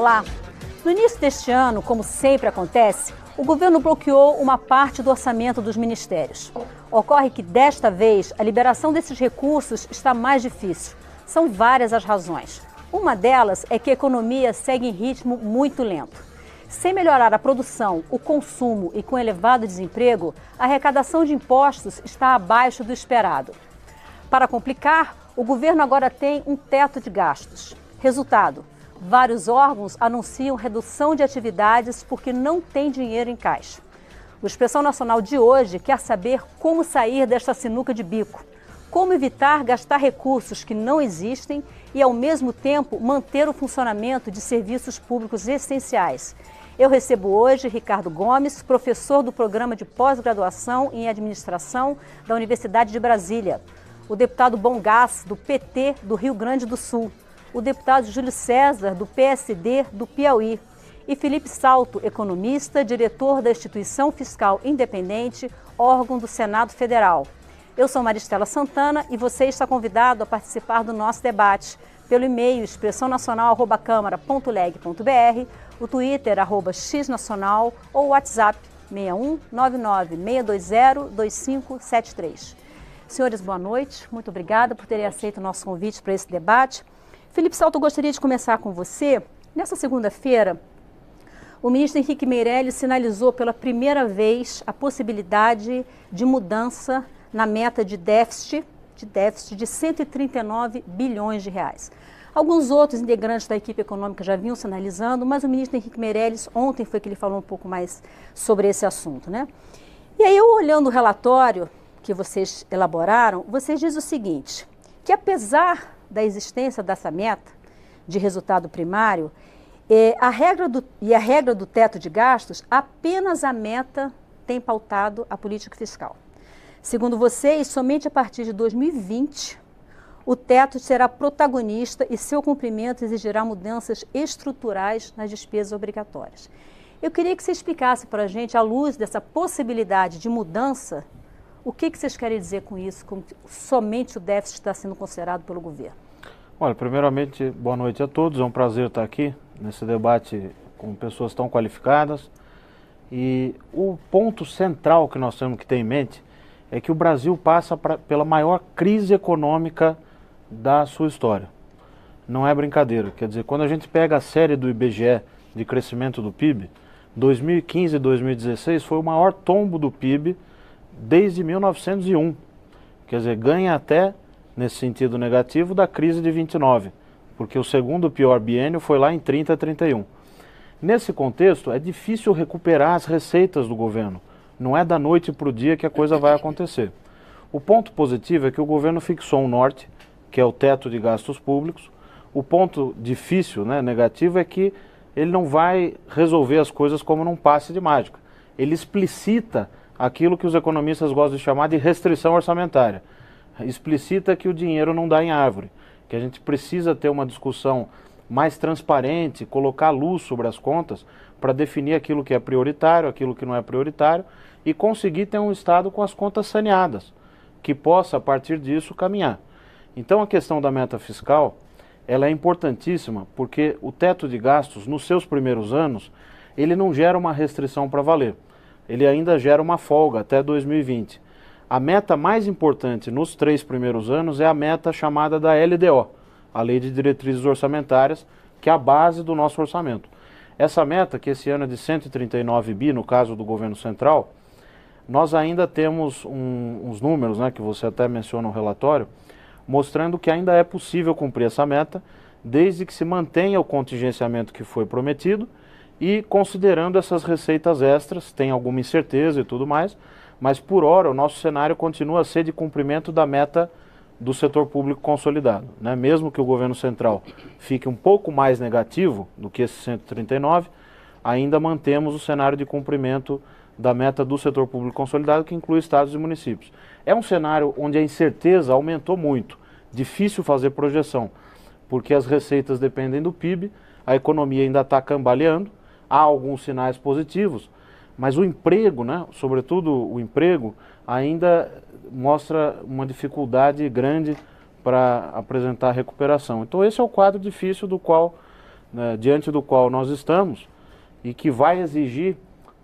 Olá! No início deste ano, como sempre acontece, o governo bloqueou uma parte do orçamento dos ministérios. Ocorre que, desta vez, a liberação desses recursos está mais difícil. São várias as razões. Uma delas é que a economia segue em ritmo muito lento. Sem melhorar a produção, o consumo e com elevado desemprego, a arrecadação de impostos está abaixo do esperado. Para complicar, o governo agora tem um teto de gastos. Resultado: vários órgãos anunciam redução de atividades porque não tem dinheiro em caixa. O Expressão Nacional de hoje quer saber como sair desta sinuca de bico, como evitar gastar recursos que não existem e, ao mesmo tempo, manter o funcionamento de serviços públicos essenciais. Eu recebo hoje Ricardo Gomes, professor do Programa de Pós-Graduação em Administração da Universidade de Brasília, o deputado Bom Gás, do PT do Rio Grande do Sul, o deputado Júlio César, do PSD do Piauí, e Felipe Salto, economista, diretor da Instituição Fiscal Independente, órgão do Senado Federal. Eu sou Maristela Santana e você está convidado a participar do nosso debate pelo e-mail expressãonacional@câmara.leg.br, o Twitter @xnacional ou o WhatsApp 61 99 620 2573. Senhores, boa noite. Muito obrigada por terem aceito o nosso convite para esse debate. Felipe Salto, eu gostaria de começar com você. Nessa segunda-feira, o ministro Henrique Meirelles sinalizou pela primeira vez a possibilidade de mudança na meta de déficit de 139 bilhões de reais. Alguns outros integrantes da equipe econômica já vinham sinalizando, mas o ministro Henrique Meirelles, ontem foi que ele falou um pouco mais sobre esse assunto, né? E aí, eu olhando o relatório que vocês elaboraram, vocês dizem o seguinte, que apesar da existência dessa meta de resultado primário, a regra do teto de gastos, apenas a meta tem pautado a política fiscal. Segundo vocês, somente a partir de 2020, o teto será protagonista e seu cumprimento exigirá mudanças estruturais nas despesas obrigatórias. Eu queria que você explicasse para a gente, à luz dessa possibilidade de mudança, o que vocês querem dizer com isso, como somente o déficit está sendo considerado pelo governo? Olha, primeiramente, boa noite a todos. É um prazer estar aqui nesse debate com pessoas tão qualificadas. E o ponto central que nós temos que ter em mente é que o Brasil passa pela maior crise econômica da sua história. Não é brincadeira. Quer dizer, quando a gente pega a série do IBGE de crescimento do PIB, 2015 e 2016 foi o maior tombo do PIB desde 1901. Quer dizer, ganha até, nesse sentido negativo, da crise de 29, porque o segundo pior biênio foi lá em 30 a 31. Nesse contexto, é difícil recuperar as receitas do governo. Não é da noite para o dia que a coisa vai acontecer. O ponto positivo é que o governo fixou um norte, que é o teto de gastos públicos. O ponto difícil, negativo, é que ele não vai resolver as coisas como num passe de mágica. Ele explicita aquilo que os economistas gostam de chamar de restrição orçamentária. Explicita que o dinheiro não dá em árvore, que a gente precisa ter uma discussão mais transparente, colocar luz sobre as contas para definir aquilo que é prioritário, aquilo que não é prioritário e conseguir ter um Estado com as contas saneadas, que possa, a partir disso, caminhar. Então, a questão da meta fiscal, ela é importantíssima, porque o teto de gastos, nos seus primeiros anos, ele não gera uma restrição para valer. Ele ainda gera uma folga até 2020. A meta mais importante nos 3 primeiros anos é a meta chamada da LDO, a Lei de Diretrizes Orçamentárias, que é a base do nosso orçamento. Essa meta, que esse ano é de 139 bi, no caso do governo central, nós ainda temos uns números, que você até menciona no relatório, mostrando que ainda é possível cumprir essa meta, desde que se mantenha o contingenciamento que foi prometido e considerando essas receitas extras, tem alguma incerteza e tudo mais, mas por hora o nosso cenário continua a ser de cumprimento da meta do setor público consolidado. Mesmo que o governo central fique um pouco mais negativo do que esse 139, ainda mantemos o cenário de cumprimento da meta do setor público consolidado, que inclui estados e municípios. É um cenário onde a incerteza aumentou muito, difícil fazer projeção, porque as receitas dependem do PIB, a economia ainda está cambaleando, há alguns sinais positivos, mas o emprego, sobretudo o emprego, ainda mostra uma dificuldade grande para apresentar recuperação. Então esse é o quadro difícil do qual né, diante do qual nós estamos e que vai exigir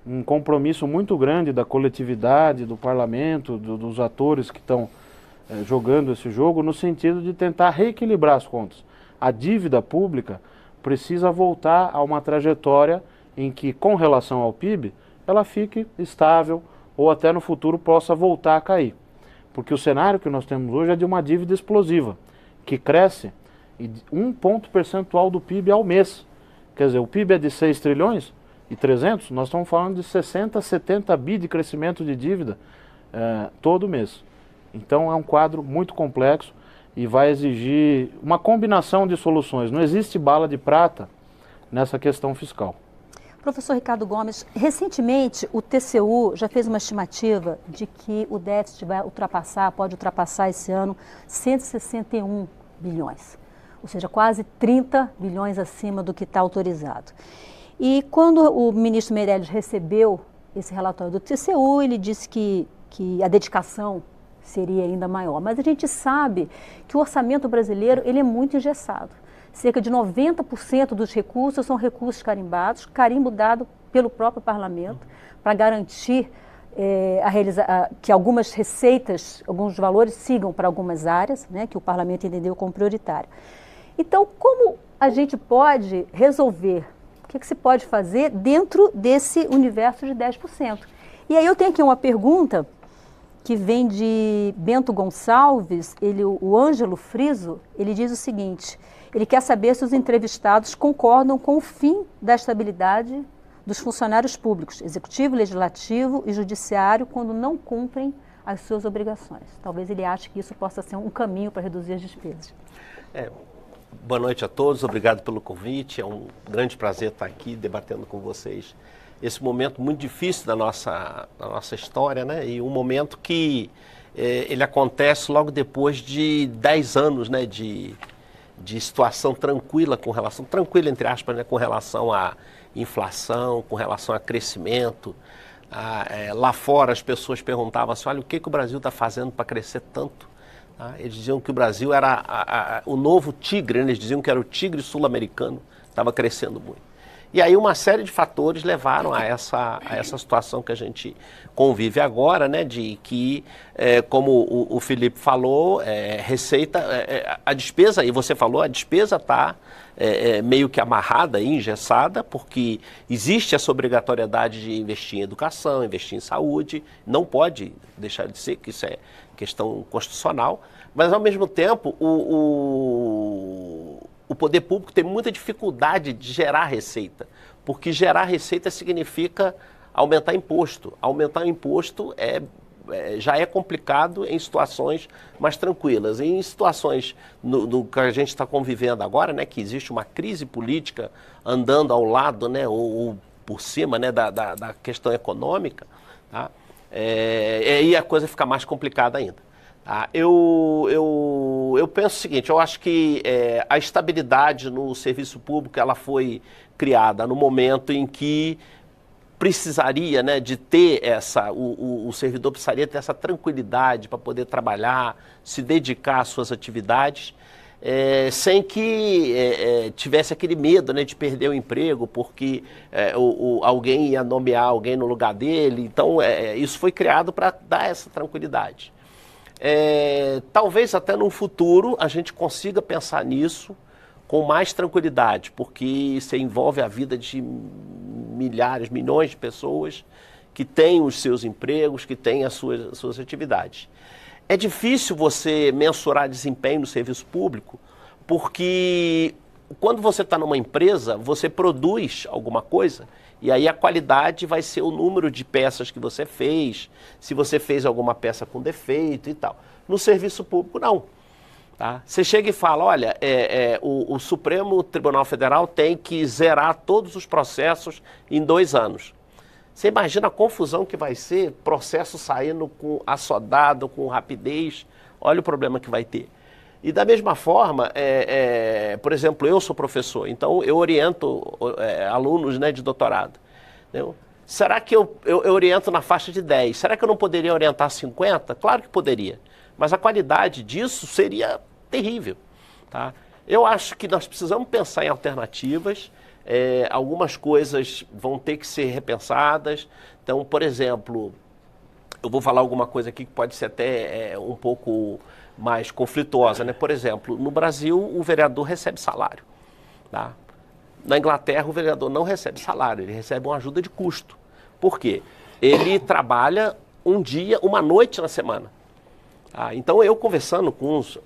um compromisso muito grande da coletividade, do parlamento, dos atores que estão jogando esse jogo, no sentido de tentar reequilibrar as contas. A dívida pública precisa voltar a uma trajetória em que, com relação ao PIB, ela fique estável ou até no futuro possa voltar a cair. Porque o cenário que nós temos hoje é de uma dívida explosiva, que cresce em 1 ponto percentual do PIB ao mês. Quer dizer, o PIB é de 6 trilhões e 300, nós estamos falando de 60, 70 bi de crescimento de dívida todo mês. Então é um quadro muito complexo e vai exigir uma combinação de soluções. Não existe bala de prata nessa questão fiscal. Professor Ricardo Gomes, recentemente o TCU já fez uma estimativa de que o déficit pode ultrapassar esse ano 161 bilhões, ou seja, quase 30 bilhões acima do que está autorizado. E quando o ministro Meirelles recebeu esse relatório do TCU, ele disse que a dedicação seria ainda maior. Mas a gente sabe que o orçamento brasileiro ele é muito engessado. Cerca de 90% dos recursos são recursos carimbados, carimbo dado pelo próprio parlamento, para garantir que algumas receitas, alguns valores sigam para algumas áreas, né, que o parlamento entendeu como prioritário. Então, como a gente pode resolver? O que se pode fazer dentro desse universo de 10%? E aí eu tenho aqui uma pergunta que vem de Bento Gonçalves, o Ângelo Friso, ele diz o seguinte: ele quer saber se os entrevistados concordam com o fim da estabilidade dos funcionários públicos, executivo, legislativo e judiciário, quando não cumprem as suas obrigações. Talvez ele ache que isso possa ser um caminho para reduzir as despesas. Boa noite a todos, obrigado pelo convite, é um grande prazer estar aqui debatendo com vocês esse momento muito difícil da nossa história, né? E um momento que ele acontece logo depois de 10 anos, né, de situação tranquila tranquila entre aspas, né, com relação à inflação, com relação a crescimento. Lá fora as pessoas perguntavam assim, olha, o que o Brasil está fazendo para crescer tanto? Eles diziam que o Brasil era o novo tigre, né? Eles diziam que era o tigre sul-americano, estava crescendo muito. E aí uma série de fatores levaram a essa situação que a gente convive agora, né? De que, como o Felipe falou, a despesa, e você falou, a despesa está meio que amarrada e engessada, porque existe essa obrigatoriedade de investir em educação, investir em saúde, não pode deixar de ser, que isso é questão constitucional, mas ao mesmo tempo o poder público tem muita dificuldade de gerar receita, porque gerar receita significa aumentar imposto. Aumentar imposto já é complicado em situações mais tranquilas. Em situações no que a gente está convivendo agora, né, que existe uma crise política andando ao lado, né, ou por cima, né, da questão econômica, tá? Aí a coisa fica mais complicada ainda. Eu penso o seguinte, eu acho que a estabilidade no serviço público ela foi criada no momento em que precisaria, né, de ter o servidor precisaria ter essa tranquilidade para poder trabalhar, se dedicar às suas atividades, sem que tivesse aquele medo, né, de perder o emprego, porque alguém ia nomear alguém no lugar dele. Então, isso foi criado para dar essa tranquilidade. Talvez até no futuro a gente consiga pensar nisso com mais tranquilidade, porque isso envolve a vida de milhares, milhões de pessoas que têm os seus empregos, que têm as suas atividades. É difícil você mensurar desempenho no serviço público, porque quando você está numa empresa, você produz alguma coisa, e aí a qualidade vai ser o número de peças que você fez, se você fez alguma peça com defeito e tal. No serviço público, não. Tá? Você chega e fala, olha, o Supremo Tribunal Federal tem que zerar todos os processos em 2 anos. Você imagina a confusão que vai ser, processo saindo assodado, com rapidez, olha o problema que vai ter. E da mesma forma, por exemplo, eu sou professor, então eu oriento alunos, né, de doutorado. Entendeu? Será que eu oriento na faixa de 10? Será que eu não poderia orientar 50? Claro que poderia, mas a qualidade disso seria terrível. Tá? Eu acho que nós precisamos pensar em alternativas, algumas coisas vão ter que ser repensadas. Então, por exemplo, eu vou falar alguma coisa aqui que pode ser até um pouco mais conflituosa, né? Por exemplo, no Brasil o vereador recebe salário, tá? Na Inglaterra o vereador não recebe salário, ele recebe uma ajuda de custo. Por quê? Ele trabalha um dia, uma noite na semana. Então eu conversando com uns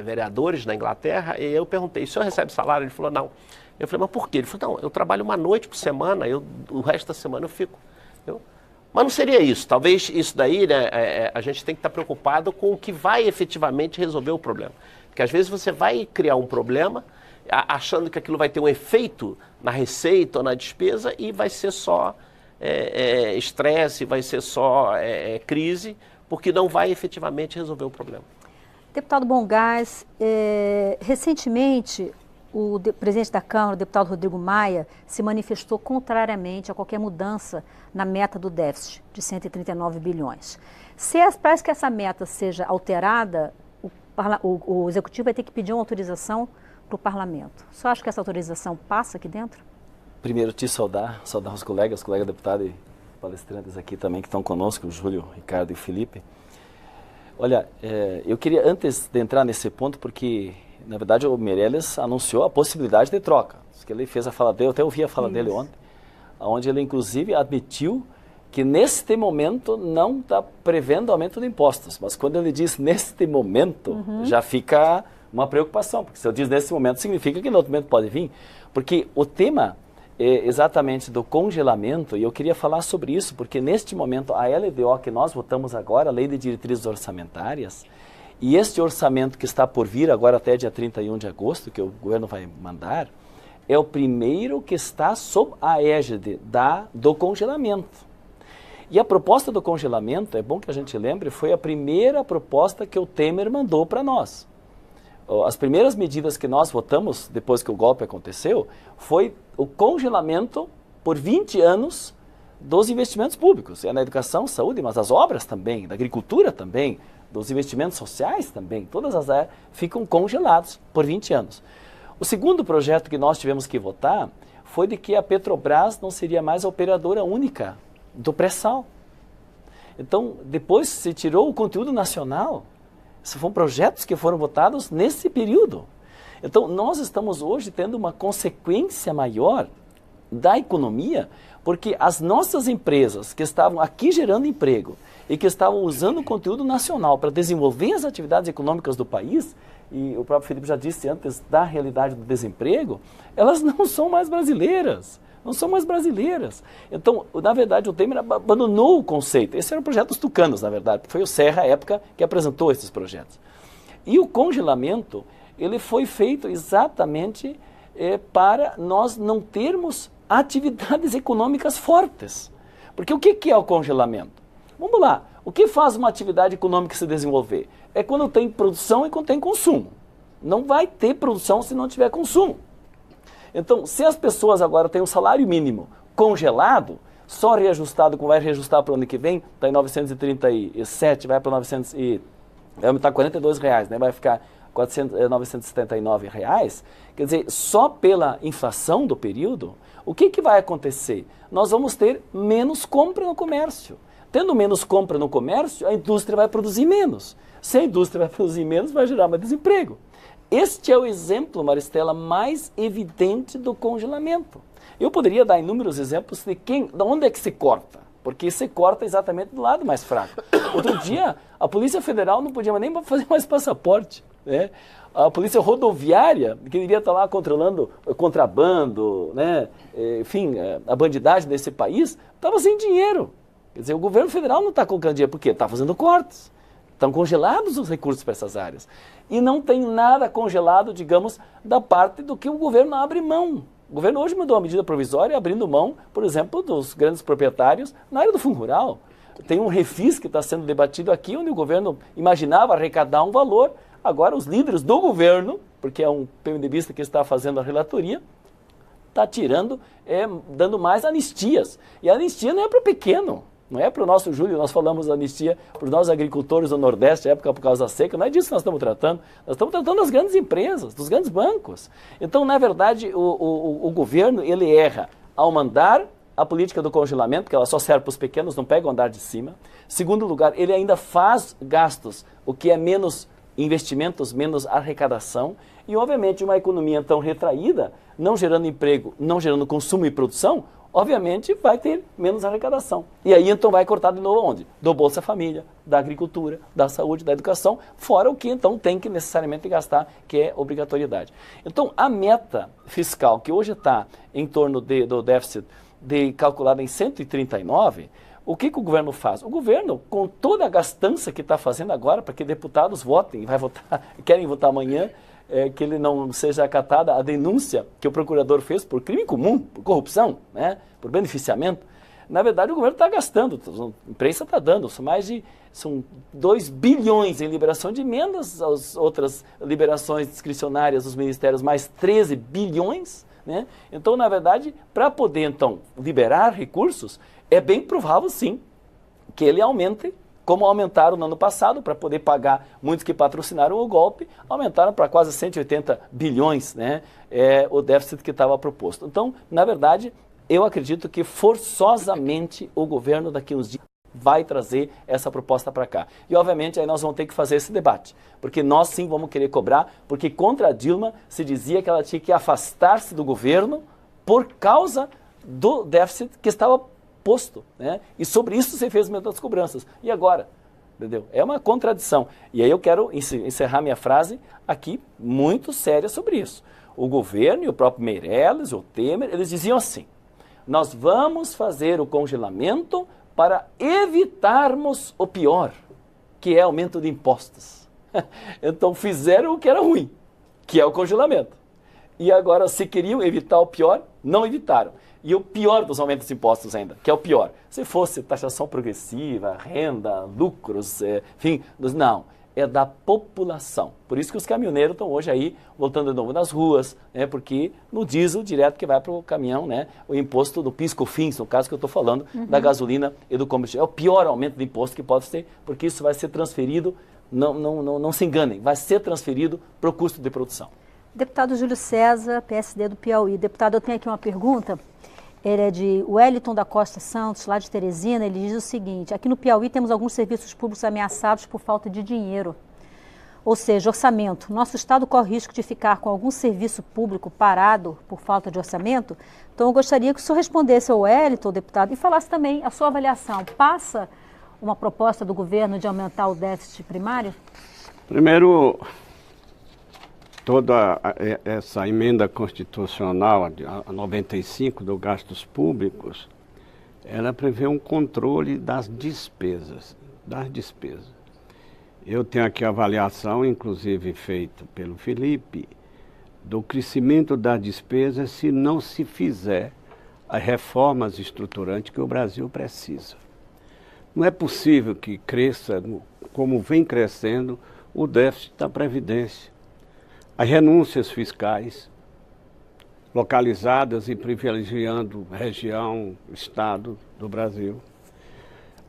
vereadores na Inglaterra, eu perguntei, o senhor recebe salário? Ele falou, não. Eu falei, mas por quê? Ele falou, não, eu trabalho uma noite por semana, o resto da semana eu fico. Mas não seria isso. Talvez isso daí, né, a gente tem que estar preocupado com o que vai efetivamente resolver o problema. Porque às vezes você vai criar um problema achando que aquilo vai ter um efeito na receita ou na despesa e vai ser só estresse, vai ser só crise, porque não vai efetivamente resolver o problema. Deputado Bongás, recentemente o presidente da Câmara, o deputado Rodrigo Maia, se manifestou contrariamente a qualquer mudança na meta do déficit de 139 bilhões. Para que essa meta seja alterada, o Executivo vai ter que pedir uma autorização para o Parlamento. Você acha que essa autorização passa aqui dentro? Primeiro, te saudar os colegas deputados e palestrantes aqui também que estão conosco, o Júlio, o Ricardo e o Felipe. Olha, eu queria, antes de entrar nesse ponto, porque, na verdade, o Meirelles anunciou a possibilidade de troca. Que ele fez a fala dele, eu até ouvi a fala dele ontem, onde ele, inclusive, admitiu que, neste momento, não está prevendo aumento de impostos. Mas, quando ele diz neste momento, já fica uma preocupação, porque se eu diz nesse momento, significa que no outro momento pode vir. Porque o tema exatamente do congelamento, e eu queria falar sobre isso, porque neste momento a LDO que nós votamos agora, a Lei de Diretrizes Orçamentárias, e este orçamento que está por vir agora até dia 31 de agosto, que o governo vai mandar, é o primeiro que está sob a égide do congelamento. E a proposta do congelamento, é bom que a gente lembre, foi a primeira proposta que o Temer mandou para nós. As primeiras medidas que nós votamos, depois que o golpe aconteceu, foi o congelamento por 20 anos dos investimentos públicos. Na educação, saúde, mas as obras também, da agricultura também, dos investimentos sociais também, todas as áreas ficam congeladas por 20 anos. O segundo projeto que nós tivemos que votar foi de que a Petrobras não seria mais a operadora única do pré-sal. Então, depois se tirou o conteúdo nacional. Esses foram projetos que foram votados nesse período. Então, nós estamos hoje tendo uma consequência maior da economia, porque as nossas empresas que estavam aqui gerando emprego e que estavam usando o conteúdo nacional para desenvolver as atividades econômicas do país, e o próprio Felipe já disse antes da realidade do desemprego, elas não são mais brasileiras. Não são mais brasileiras. Então, na verdade, o Temer abandonou o conceito. Esse era o projeto dos tucanos, na verdade. Foi o Serra, à época, que apresentou esses projetos. E o congelamento, ele foi feito exatamente para nós não termos atividades econômicas fortes. Porque o que é o congelamento? Vamos lá. O que faz uma atividade econômica se desenvolver? É quando tem produção e quando tem consumo. Não vai ter produção se não tiver consumo. Então, se as pessoas agora têm um salário mínimo congelado, só reajustado, como vai reajustar para o ano que vem, está em 937, vai para 900 e vai aumentar R$42, né? Vai ficar 979 reais. Quer dizer, só pela inflação do período, o que vai acontecer? Nós vamos ter menos compra no comércio. Tendo menos compra no comércio, a indústria vai produzir menos. Se a indústria vai produzir menos, vai gerar mais desemprego. Este é o exemplo, Maristela, mais evidente do congelamento. Eu poderia dar inúmeros exemplos de onde é que se corta, porque se corta exatamente do lado mais fraco. Outro dia, a Polícia Federal não podia nem fazer mais passaporte, né? A Polícia Rodoviária, que deveria estar lá controlando o contrabando, né? Enfim, a bandidagem desse país, estava sem dinheiro. Quer dizer, o governo federal não está colocando dinheiro, por quê? Está fazendo cortes. Estão congelados os recursos para essas áreas. E não tem nada congelado, digamos, da parte do que o governo abre mão. O governo hoje mandou uma medida provisória abrindo mão, por exemplo, dos grandes proprietários na área do fundo rural. Tem um refis que está sendo debatido aqui, onde o governo imaginava arrecadar um valor. Agora os líderes do governo, porque é um PMDBista que está fazendo a relatoria, está tirando, dando mais anistias. E a anistia não é para o pequeno. Não é para o nosso Júlio, nós falamos anistia para os nossos agricultores do Nordeste, época por causa da seca, não é disso que nós estamos tratando. Nós estamos tratando das grandes empresas, dos grandes bancos. Então, na verdade, o governo, ele erra ao mandar a política do congelamento, que ela só serve para os pequenos, não pega o andar de cima. Segundo lugar, ele ainda faz gastos, o que é menos investimentos, menos arrecadação. E, obviamente, uma economia tão retraída, não gerando emprego, não gerando consumo e produção, obviamente vai ter menos arrecadação. E aí então vai cortar de novo onde? Do Bolsa Família, da agricultura, da saúde, da educação, fora o que então tem que necessariamente gastar, que é obrigatoriedade. Então a meta fiscal que hoje está em torno do déficit calculado em 139, o que o governo faz? O governo, com toda a gastança que está fazendo agora, para que deputados votem, querem votar amanhã, que ele não seja acatada a denúncia que o procurador fez por crime comum, por corrupção, né, por beneficiamento. Na verdade, o governo está gastando, a imprensa está dando, são 2 bilhões em liberação de emendas, as outras liberações discricionárias dos ministérios, mais 13 bilhões. Né? Então, na verdade, para poder, então, liberar recursos, é bem provável, sim, que ele aumente, como aumentaram no ano passado, para poder pagar muitos que patrocinaram o golpe, aumentaram para quase 180 bilhões, né, o déficit que estava proposto. Então, na verdade, eu acredito que forçosamente o governo daqui a uns dias vai trazer essa proposta para cá. E, obviamente, aí nós vamos ter que fazer esse debate, porque nós sim vamos querer cobrar, porque contra a Dilma se dizia que ela tinha que afastar-se do governo por causa do déficit que estava posto, né? E sobre isso você fez das cobranças. E agora? Entendeu? É uma contradição. E aí eu quero encerrar minha frase aqui muito séria sobre isso. O governo e o próprio Meirelles, o Temer, eles diziam assim: nós vamos fazer o congelamento para evitarmos o pior, que é aumento de impostos. Então fizeram o que era ruim, que é o congelamento. E agora, se queriam evitar o pior, não evitaram. E o pior dos aumentos de impostos ainda, que é o pior. Se fosse taxação progressiva, renda, lucros, enfim, não. É da população. Por isso que os caminhoneiros estão hoje aí voltando de novo nas ruas, né, porque no diesel direto que vai para o caminhão, né, o imposto do PIS/COFINS, no caso que eu estou falando, da gasolina e do combustível. É o pior aumento de imposto que pode ter, porque isso vai ser transferido, não se enganem, vai ser transferido para o custo de produção. Deputado Júlio César, PSD do Piauí. Deputado, eu tenho aqui uma pergunta. Ele é de Wellington da Costa Santos, lá de Teresina. Ele diz o seguinte: aqui no Piauí temos alguns serviços públicos ameaçados por falta de dinheiro. Ou seja, orçamento. Nosso estado corre risco de ficar com algum serviço público parado por falta de orçamento. Então eu gostaria que o senhor respondesse ao Wellington, deputado, e falasse também a sua avaliação. Passa uma proposta do governo de aumentar o déficit primário? Primeiro, toda essa emenda constitucional, a 95 do gastos públicos, ela prevê um controle das despesas. Eu tenho aqui a avaliação, inclusive feita pelo Felipe, do crescimento da despesa se não se fizer as reformas estruturantes que o Brasil precisa. Não é possível que cresça, como vem crescendo, o déficit da Previdência. As renúncias fiscais, localizadas e privilegiando região, estado do Brasil.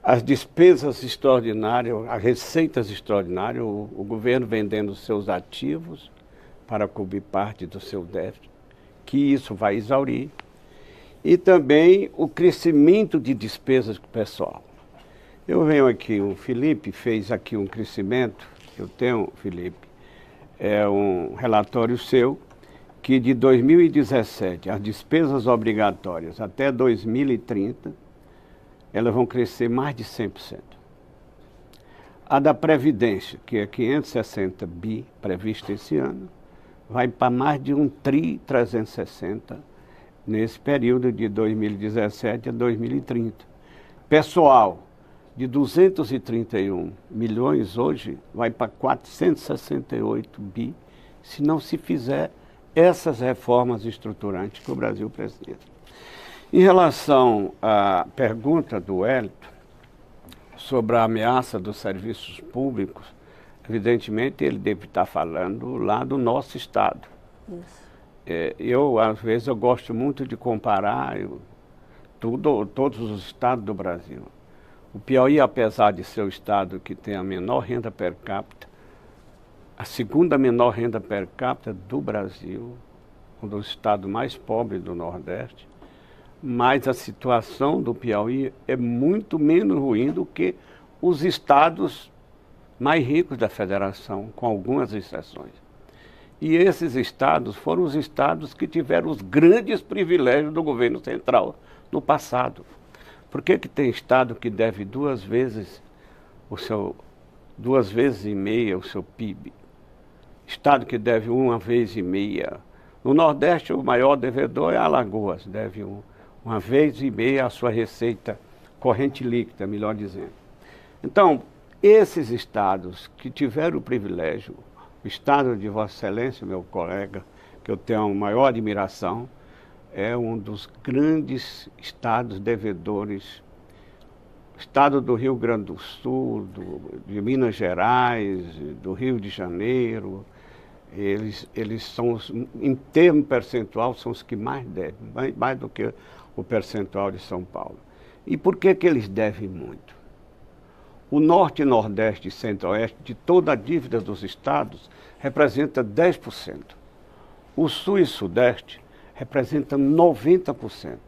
As despesas extraordinárias, as receitas extraordinárias, o governo vendendo seus ativos para cobrir parte do seu déficit, que isso vai exaurir. E também o crescimento de despesas pessoal. Eu venho aqui, o Felipe fez aqui um crescimento, eu tenho, Felipe, é um relatório seu, que de 2017, as despesas obrigatórias até 2030, elas vão crescer mais de 100%. A da Previdência, que é 560 bi prevista esse ano, vai para mais de 1.360 nesse período de 2017 a 2030. Pessoal, de 231 milhões hoje, vai para 468 bi, se não se fizer essas reformas estruturantes que o Brasil precisa. Em relação à pergunta do Wellington sobre a ameaça dos serviços públicos, evidentemente ele deve estar falando lá do nosso estado. Isso. Às vezes, eu gosto muito de comparar todos os estados do Brasil. O Piauí, apesar de ser o estado que tem a menor renda per capita, a segunda menor renda per capita do Brasil, um dos estados mais pobres do Nordeste, mas a situação do Piauí é muito menos ruim do que os estados mais ricos da federação, com algumas exceções. E esses estados foram os estados que tiveram os grandes privilégios do governo central no passado. Por que tem estado que deve 2 vezes e meia o seu PIB? Estado que deve 1,5 vezes. No Nordeste, o maior devedor é Alagoas, deve 1,5 vezes a sua receita corrente líquida, melhor dizendo. Então, esses estados que tiveram o privilégio, o estado de Vossa Excelência, meu colega, que eu tenho a maior admiração, é um dos grandes estados devedores. O estado do Rio Grande do Sul, de Minas Gerais, do Rio de Janeiro, eles são, em termo percentual, são os que mais devem, mais do que o percentual de São Paulo. E por que eles devem muito? O Norte, Nordeste e Centro-Oeste, de toda a dívida dos estados, representa 10%. O Sul e Sudeste representam 90%.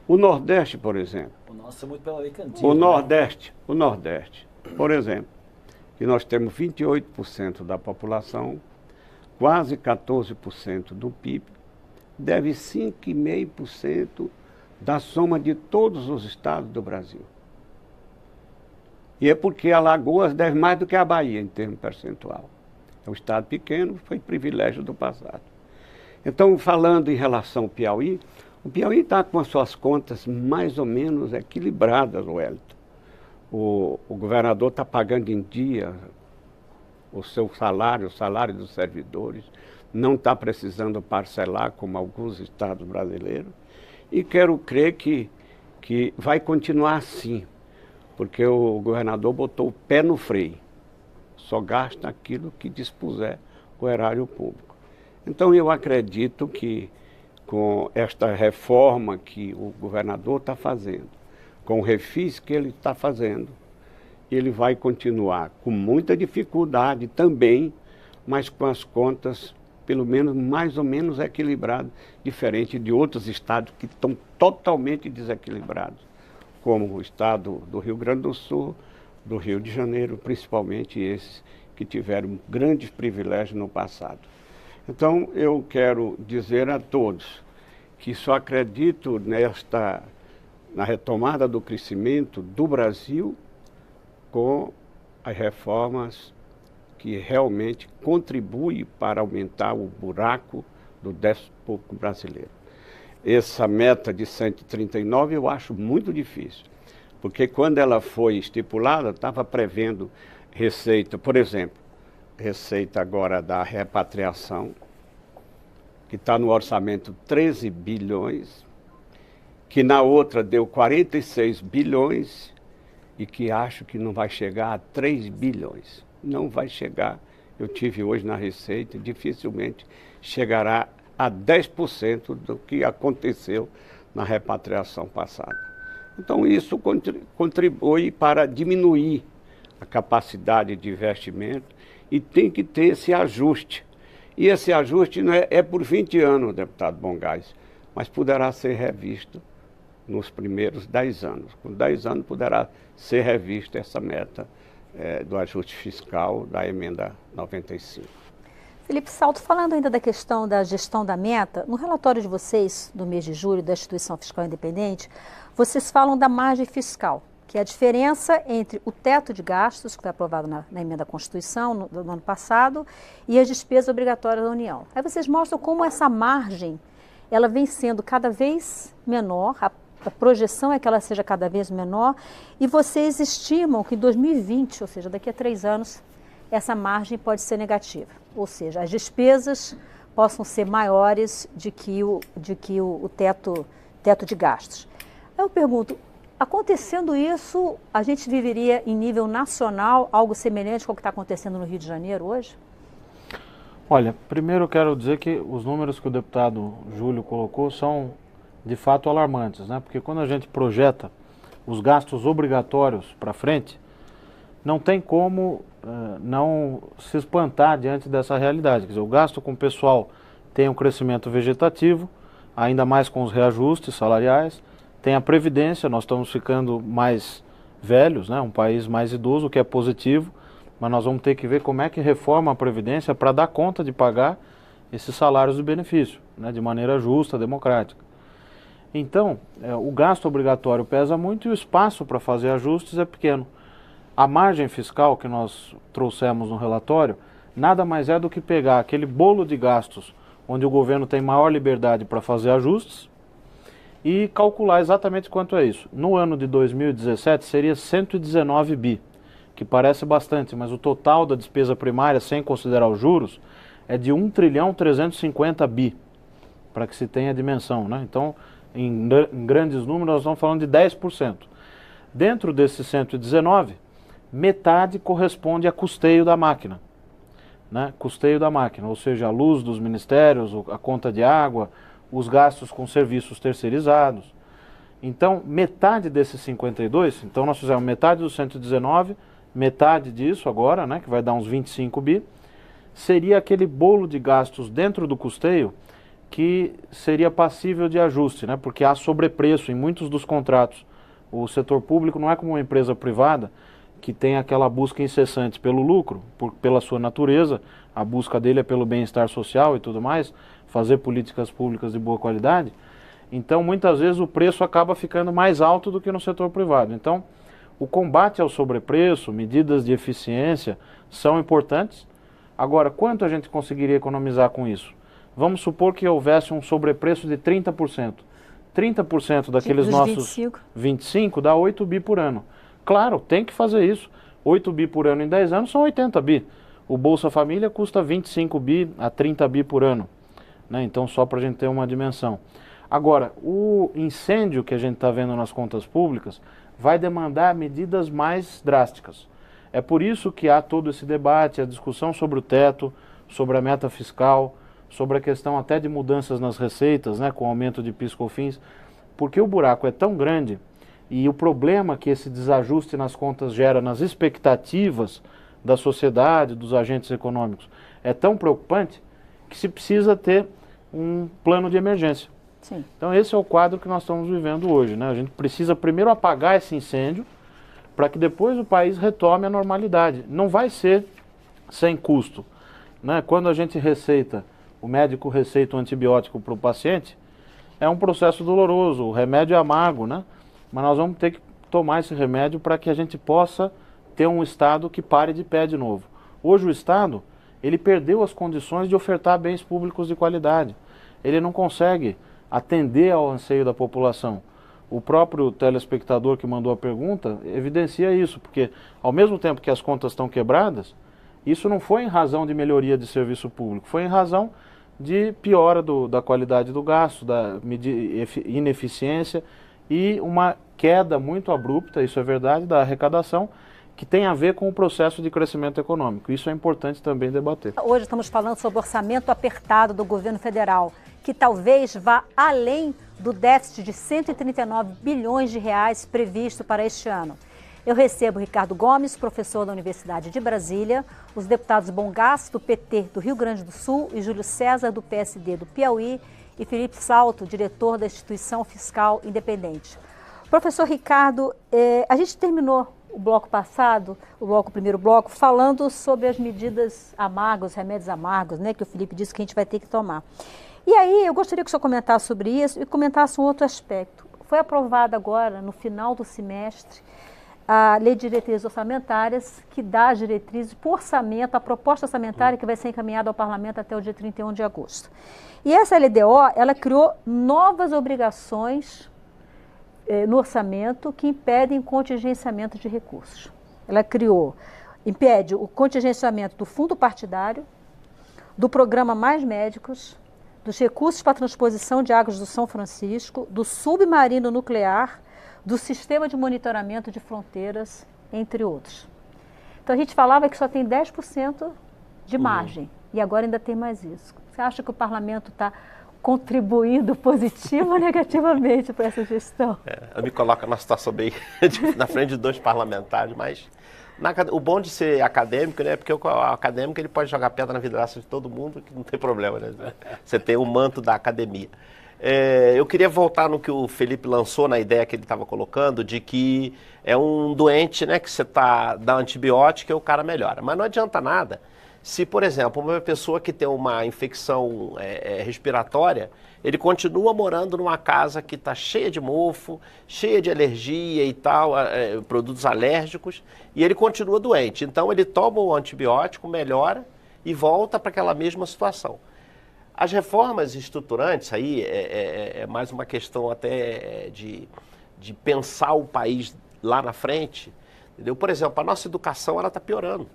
O Nordeste, por exemplo. O nosso é muito pela lei cantina. O Nordeste, por exemplo, que nós temos 28% da população, quase 14% do PIB, deve 5,5% da soma de todos os estados do Brasil. E é porque Alagoas deve mais do que a Bahia, em termos percentual. É um estado pequeno, foi privilégio do passado. Então, falando em relação ao Piauí, o Piauí está com as suas contas mais ou menos equilibradas, Wellington. O governador está pagando em dia o seu salário, o salário dos servidores, não está precisando parcelar como alguns estados brasileiros. E quero crer que vai continuar assim, porque o governador botou o pé no freio. Só gasta aquilo que dispuser o erário público. Então eu acredito que com esta reforma que o governador está fazendo, com o refis que ele está fazendo, ele vai continuar com muita dificuldade também, mas com as contas pelo menos mais ou menos equilibradas, diferente de outros estados que estão totalmente desequilibrados, como o estado do Rio Grande do Sul, do Rio de Janeiro, principalmente esses que tiveram grandes privilégios no passado. Então, eu quero dizer a todos que só acredito na retomada do crescimento do Brasil com as reformas que realmente contribuem para aumentar o buraco do déficit público brasileiro. Essa meta de 139 eu acho muito difícil, porque quando ela foi estipulada, estava prevendo receita, por exemplo, receita agora da repatriação, que está no orçamento 13 bilhões, que na outra deu 46 bilhões e que acho que não vai chegar a 3 bilhões. Não vai chegar, eu tive hoje na Receita, dificilmente chegará a 10% do que aconteceu na repatriação passada. Então isso contribui para diminuir a capacidade de investimento e tem que ter esse ajuste. E esse ajuste não é por 20 anos, deputado Bongás, mas poderá ser revisto nos primeiros 10 anos. Com 10 anos poderá ser revista essa meta do ajuste fiscal da emenda 95. Felipe Salto, falando ainda da questão da gestão da meta, no relatório de vocês, do mês de julho, da Instituição Fiscal Independente, vocês falam da margem fiscal, que é a diferença entre o teto de gastos, que foi aprovado na emenda à Constituição no ano passado, e as despesas obrigatórias da União. Aí vocês mostram como essa margem ela vem sendo cada vez menor, a projeção é que ela seja cada vez menor, e vocês estimam que em 2020, ou seja, daqui a 3 anos, essa margem pode ser negativa. Ou seja, as despesas possam ser maiores do que o teto de gastos. Eu pergunto, acontecendo isso, a gente viveria em nível nacional algo semelhante com o que está acontecendo no Rio de Janeiro hoje? Olha, primeiro eu quero dizer que os números que o deputado Júlio colocou são de fato alarmantes, né? Porque quando a gente projeta os gastos obrigatórios para frente, não tem como não se espantar diante dessa realidade. Quer dizer, o gasto com o pessoal tem um crescimento vegetativo, ainda mais com os reajustes salariais, tem a previdência, nós estamos ficando mais velhos, né, um país mais idoso, o que é positivo, mas nós vamos ter que ver como é que reforma a previdência para dar conta de pagar esses salários de benefício, né, de maneira justa, democrática. Então, o gasto obrigatório pesa muito e o espaço para fazer ajustes é pequeno. A margem fiscal que nós trouxemos no relatório nada mais é do que pegar aquele bolo de gastos onde o governo tem maior liberdade para fazer ajustes e calcular exatamente quanto é isso. No ano de 2017 seria 119 bi, que parece bastante, mas o total da despesa primária, sem considerar os juros, é de 1 trilhão 350 bi, para que se tenha dimensão, né? Então, em grandes números, nós estamos falando de 10%. Dentro desses 119, metade corresponde a custeio da máquina, né? Custeio da máquina, ou seja, a luz dos ministérios, a conta de água, os gastos com serviços terceirizados. Então, metade desses 52, então nós fizemos metade dos 119, metade disso agora, né, que vai dar uns 25 bi, seria aquele bolo de gastos dentro do custeio que seria passível de ajuste, né, porque há sobrepreço em muitos dos contratos. O setor público não é como uma empresa privada que tem aquela busca incessante pelo lucro, pela sua natureza, a busca dele é pelo bem-estar social e tudo mais, fazer políticas públicas de boa qualidade. Então, muitas vezes o preço acaba ficando mais alto do que no setor privado. Então, o combate ao sobrepreço, medidas de eficiência são importantes. Agora, quanto a gente conseguiria economizar com isso? Vamos supor que houvesse um sobrepreço de 30%. 30% daqueles dos nossos 25 dá 8 bi por ano. Claro, tem que fazer isso. 8 bi por ano em 10 anos são 80 bi. O Bolsa Família custa 25 bi a 30 bi por ano, né? Então, só para a gente ter uma dimensão. Agora, o incêndio que a gente está vendo nas contas públicas vai demandar medidas mais drásticas. É por isso que há todo esse debate, a discussão sobre o teto, sobre a meta fiscal, sobre a questão até de mudanças nas receitas, né, com o aumento de PIS/COFINS, porque o buraco é tão grande e o problema que esse desajuste nas contas gera nas expectativas da sociedade, dos agentes econômicos, é tão preocupante que se precisa ter um plano de emergência. Sim. Então esse é o quadro que nós estamos vivendo hoje, né? A gente precisa primeiro apagar esse incêndio para que depois o país retome a normalidade. Não vai ser sem custo, né? Quando a gente receita, o médico receita um antibiótico para o paciente, é um processo doloroso, o remédio é amargo, né? Mas nós vamos ter que tomar esse remédio para que a gente possa ter um Estado que pare de pé de novo. Hoje o Estado, ele perdeu as condições de ofertar bens públicos de qualidade. Ele não consegue atender ao anseio da população. O próprio telespectador que mandou a pergunta evidencia isso, porque ao mesmo tempo que as contas estão quebradas, isso não foi em razão de melhoria de serviço público, foi em razão de piora da qualidade do gasto, da ineficiência e uma queda muito abrupta, isso é verdade, da arrecadação, que tem a ver com o processo de crescimento econômico. Isso é importante também debater. Hoje estamos falando sobre o orçamento apertado do governo federal, que talvez vá além do déficit de 139 bilhões de reais previsto para este ano. Eu recebo Ricardo Gomes, professor da Universidade de Brasília, os deputados Bongás, do PT do Rio Grande do Sul, e Júlio César, do PSD do Piauí, e Felipe Salto, diretor da Instituição Fiscal Independente. Professor Ricardo, a gente terminou o bloco passado, o primeiro bloco, falando sobre as medidas amargas, os remédios amargos, né, que o Felipe disse que a gente vai ter que tomar. E aí eu gostaria que o senhor comentasse sobre isso e comentasse um outro aspecto. Foi aprovada agora, no final do semestre, a Lei de Diretrizes Orçamentárias, que dá as diretrizes para o orçamento, a proposta orçamentária que vai ser encaminhada ao Parlamento até o dia 31 de agosto. E essa LDO, ela criou novas obrigações no orçamento que impedem contingenciamento de recursos. Ela impede o contingenciamento do fundo partidário, do programa Mais Médicos, dos recursos para transposição de águas do São Francisco, do submarino nuclear, do sistema de monitoramento de fronteiras, entre outros. Então a gente falava que só tem 10% de margem, e agora ainda tem mais isso. Você acha que o parlamento está contribuindo positivo ou negativamente para essa gestão? Eu me coloco numa situação bem na frente de 2 parlamentares, mas o bom de ser acadêmico, né, porque o acadêmico ele pode jogar pedra na vidraça de todo mundo, que não tem problema, né? Você tem o manto da academia. Eu queria voltar no que o Felipe lançou, na ideia que ele estava colocando, de que é um doente, né, que você dá antibiótico e o cara melhora. Mas não adianta nada se, por exemplo, uma pessoa que tem uma infecção respiratória, ele continua morando numa casa que está cheia de mofo, cheia de alergia e tal, produtos alérgicos, e ele continua doente. Então ele toma o antibiótico, melhora e volta para aquela mesma situação. As reformas estruturantes aí é mais uma questão até de pensar o país lá na frente, entendeu? Por exemplo, a nossa educação ela está piorando.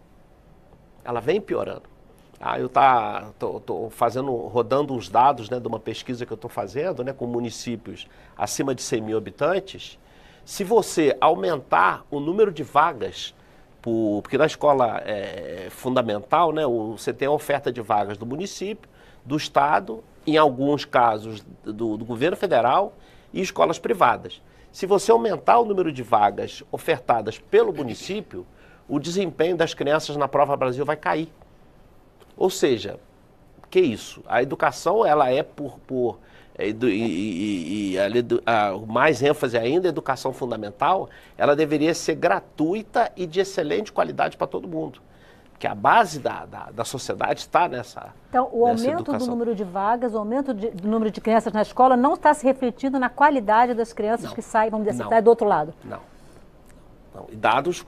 Ela vem piorando. Eu estou rodando uns dados, né, de uma pesquisa que eu estou fazendo, né, com municípios acima de 100 mil habitantes. Se você aumentar o número de vagas, porque na escola fundamental, né, você tem a oferta de vagas do município, do estado, em alguns casos do governo federal e escolas privadas. Se você aumentar o número de vagas ofertadas pelo município, o desempenho das crianças na Prova Brasil vai cair. Ou seja, que isso? A educação, ela é mais ênfase ainda, a educação fundamental, ela deveria ser gratuita e de excelente qualidade para todo mundo. Porque a base da sociedade está nessa Então, o aumento do número de vagas, o aumento do número de crianças na escola não está se refletindo na qualidade das crianças que saem, vamos dizer assim, saem do outro lado? Não. E dados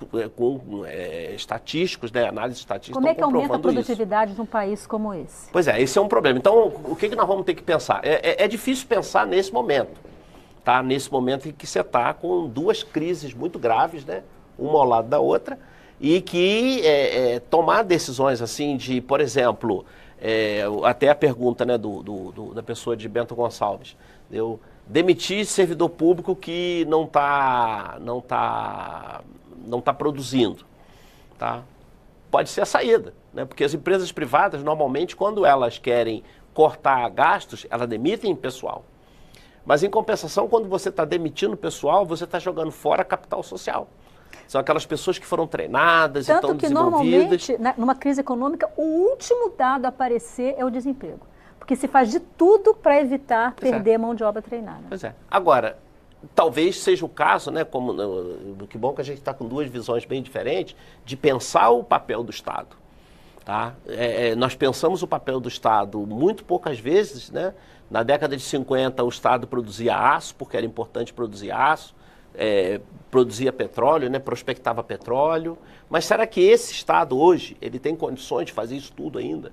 estatísticos, né, análise estatística, como é que aumenta a isso. produtividade num país como esse? Pois é, esse é um problema. Então, o que nós vamos ter que pensar? É difícil pensar nesse momento, tá? Nesse momento em que você está com 2 crises muito graves, né, uma ao lado da outra, e que tomar decisões assim de, por exemplo, até a pergunta, né, da pessoa de Bento Gonçalves, demitir servidor público que não tá produzindo, tá? Pode ser a saída, né? Porque as empresas privadas, normalmente, quando elas querem cortar gastos, elas demitem pessoal. Mas, em compensação, quando você está demitindo pessoal, você está jogando fora capital social. São aquelas pessoas que foram treinadas e estão desenvolvidas. Tanto que, normalmente, numa crise econômica, o último dado a aparecer é o desemprego. Porque se faz de tudo para evitar perder mão de obra treinada. Pois é. Agora, talvez seja o caso, né, que bom que a gente está com 2 visões bem diferentes, de pensar o papel do Estado. Tá? Nós pensamos o papel do Estado muito poucas vezes, né? Na década de 50 o Estado produzia aço, porque era importante produzir aço, produzia petróleo, né, prospectava petróleo. Mas será que esse Estado hoje, ele tem condições de fazer isso tudo ainda?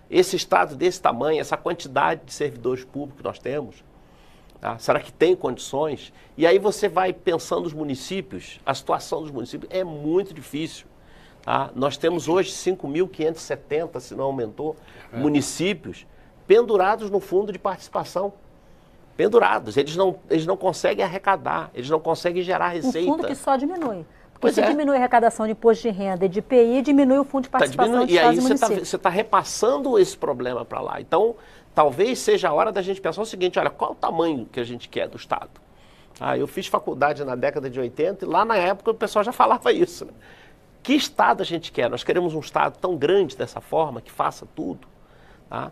Esse Estado desse tamanho, essa quantidade de servidores públicos que nós temos, tá? Será que tem condições? E aí você vai pensando os municípios, a situação dos municípios é muito difícil. Tá? Nós temos hoje 5.570, se não aumentou, municípios pendurados no fundo de participação. Pendurados. Eles não conseguem arrecadar, eles não conseguem gerar receita. Um fundo que só diminui. Porque se diminui a arrecadação de imposto de renda e de IPI, diminui o fundo de participação de estados e municípios. E aí você está repassando esse problema para lá. Então, talvez seja a hora da gente pensar o seguinte, olha, qual é o tamanho que a gente quer do Estado? Eu fiz faculdade na década de 80 e lá na época o pessoal já falava isso. Né? Que Estado a gente quer? Nós queremos um Estado tão grande dessa forma, que faça tudo. Tá?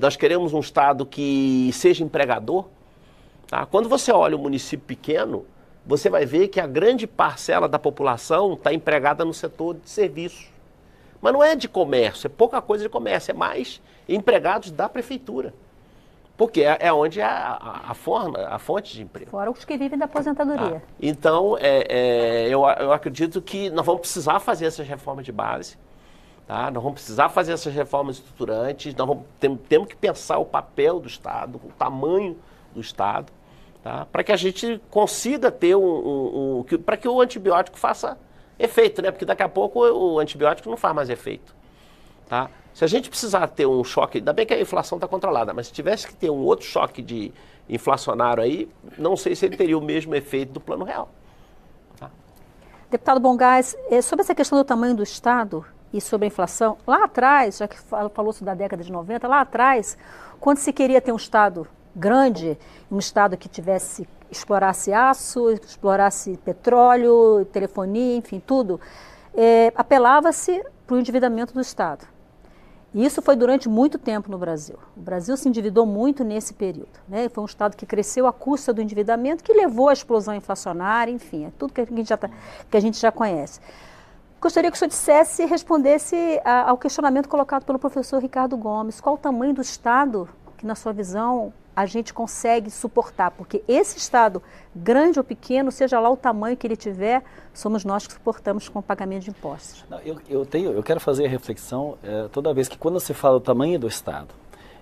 Nós queremos um Estado que seja empregador. Tá? Quando você olha um município pequeno, você vai ver que a grande parcela da população está empregada no setor de serviços. Mas não é de comércio, é pouca coisa de comércio, é mais empregados da prefeitura. Porque é onde é a fonte de emprego. Fora os que vivem da aposentadoria. Então, eu acredito que nós vamos precisar fazer essas reformas de base. Tá? Nós vamos precisar fazer essas reformas estruturantes, temos que pensar o papel do Estado, o tamanho do Estado. Tá? Para que a gente consiga ter para que o antibiótico faça efeito, né? Porque daqui a pouco o antibiótico não faz mais efeito. Tá? Se a gente precisar ter um choque, ainda bem que a inflação está controlada, mas se tivesse que ter um outro choque inflacionário aí, não sei se ele teria o mesmo efeito do Plano Real. Tá? Deputado Bongás, sobre essa questão do tamanho do Estado, e sobre a inflação, lá atrás, já que falou-se da década de 90, lá atrás, quando se queria ter um Estado grande, um Estado que explorasse aço, explorasse petróleo, telefonia, enfim, tudo, apelava-se para o endividamento do Estado. E isso foi durante muito tempo no Brasil. O Brasil se endividou muito nesse período, né? Foi um Estado que cresceu à custa do endividamento, que levou à explosão inflacionária, enfim, é tudo que a gente já conhece. Gostaria que o senhor dissesse e respondesse ao questionamento colocado pelo professor Ricardo Gomes. Qual o tamanho do Estado que, na sua visão, a gente consegue suportar? Porque esse Estado, grande ou pequeno, seja lá o tamanho que ele tiver, somos nós que suportamos com o pagamento de impostos. Não, eu quero fazer a reflexão toda vez que quando você fala do tamanho do Estado,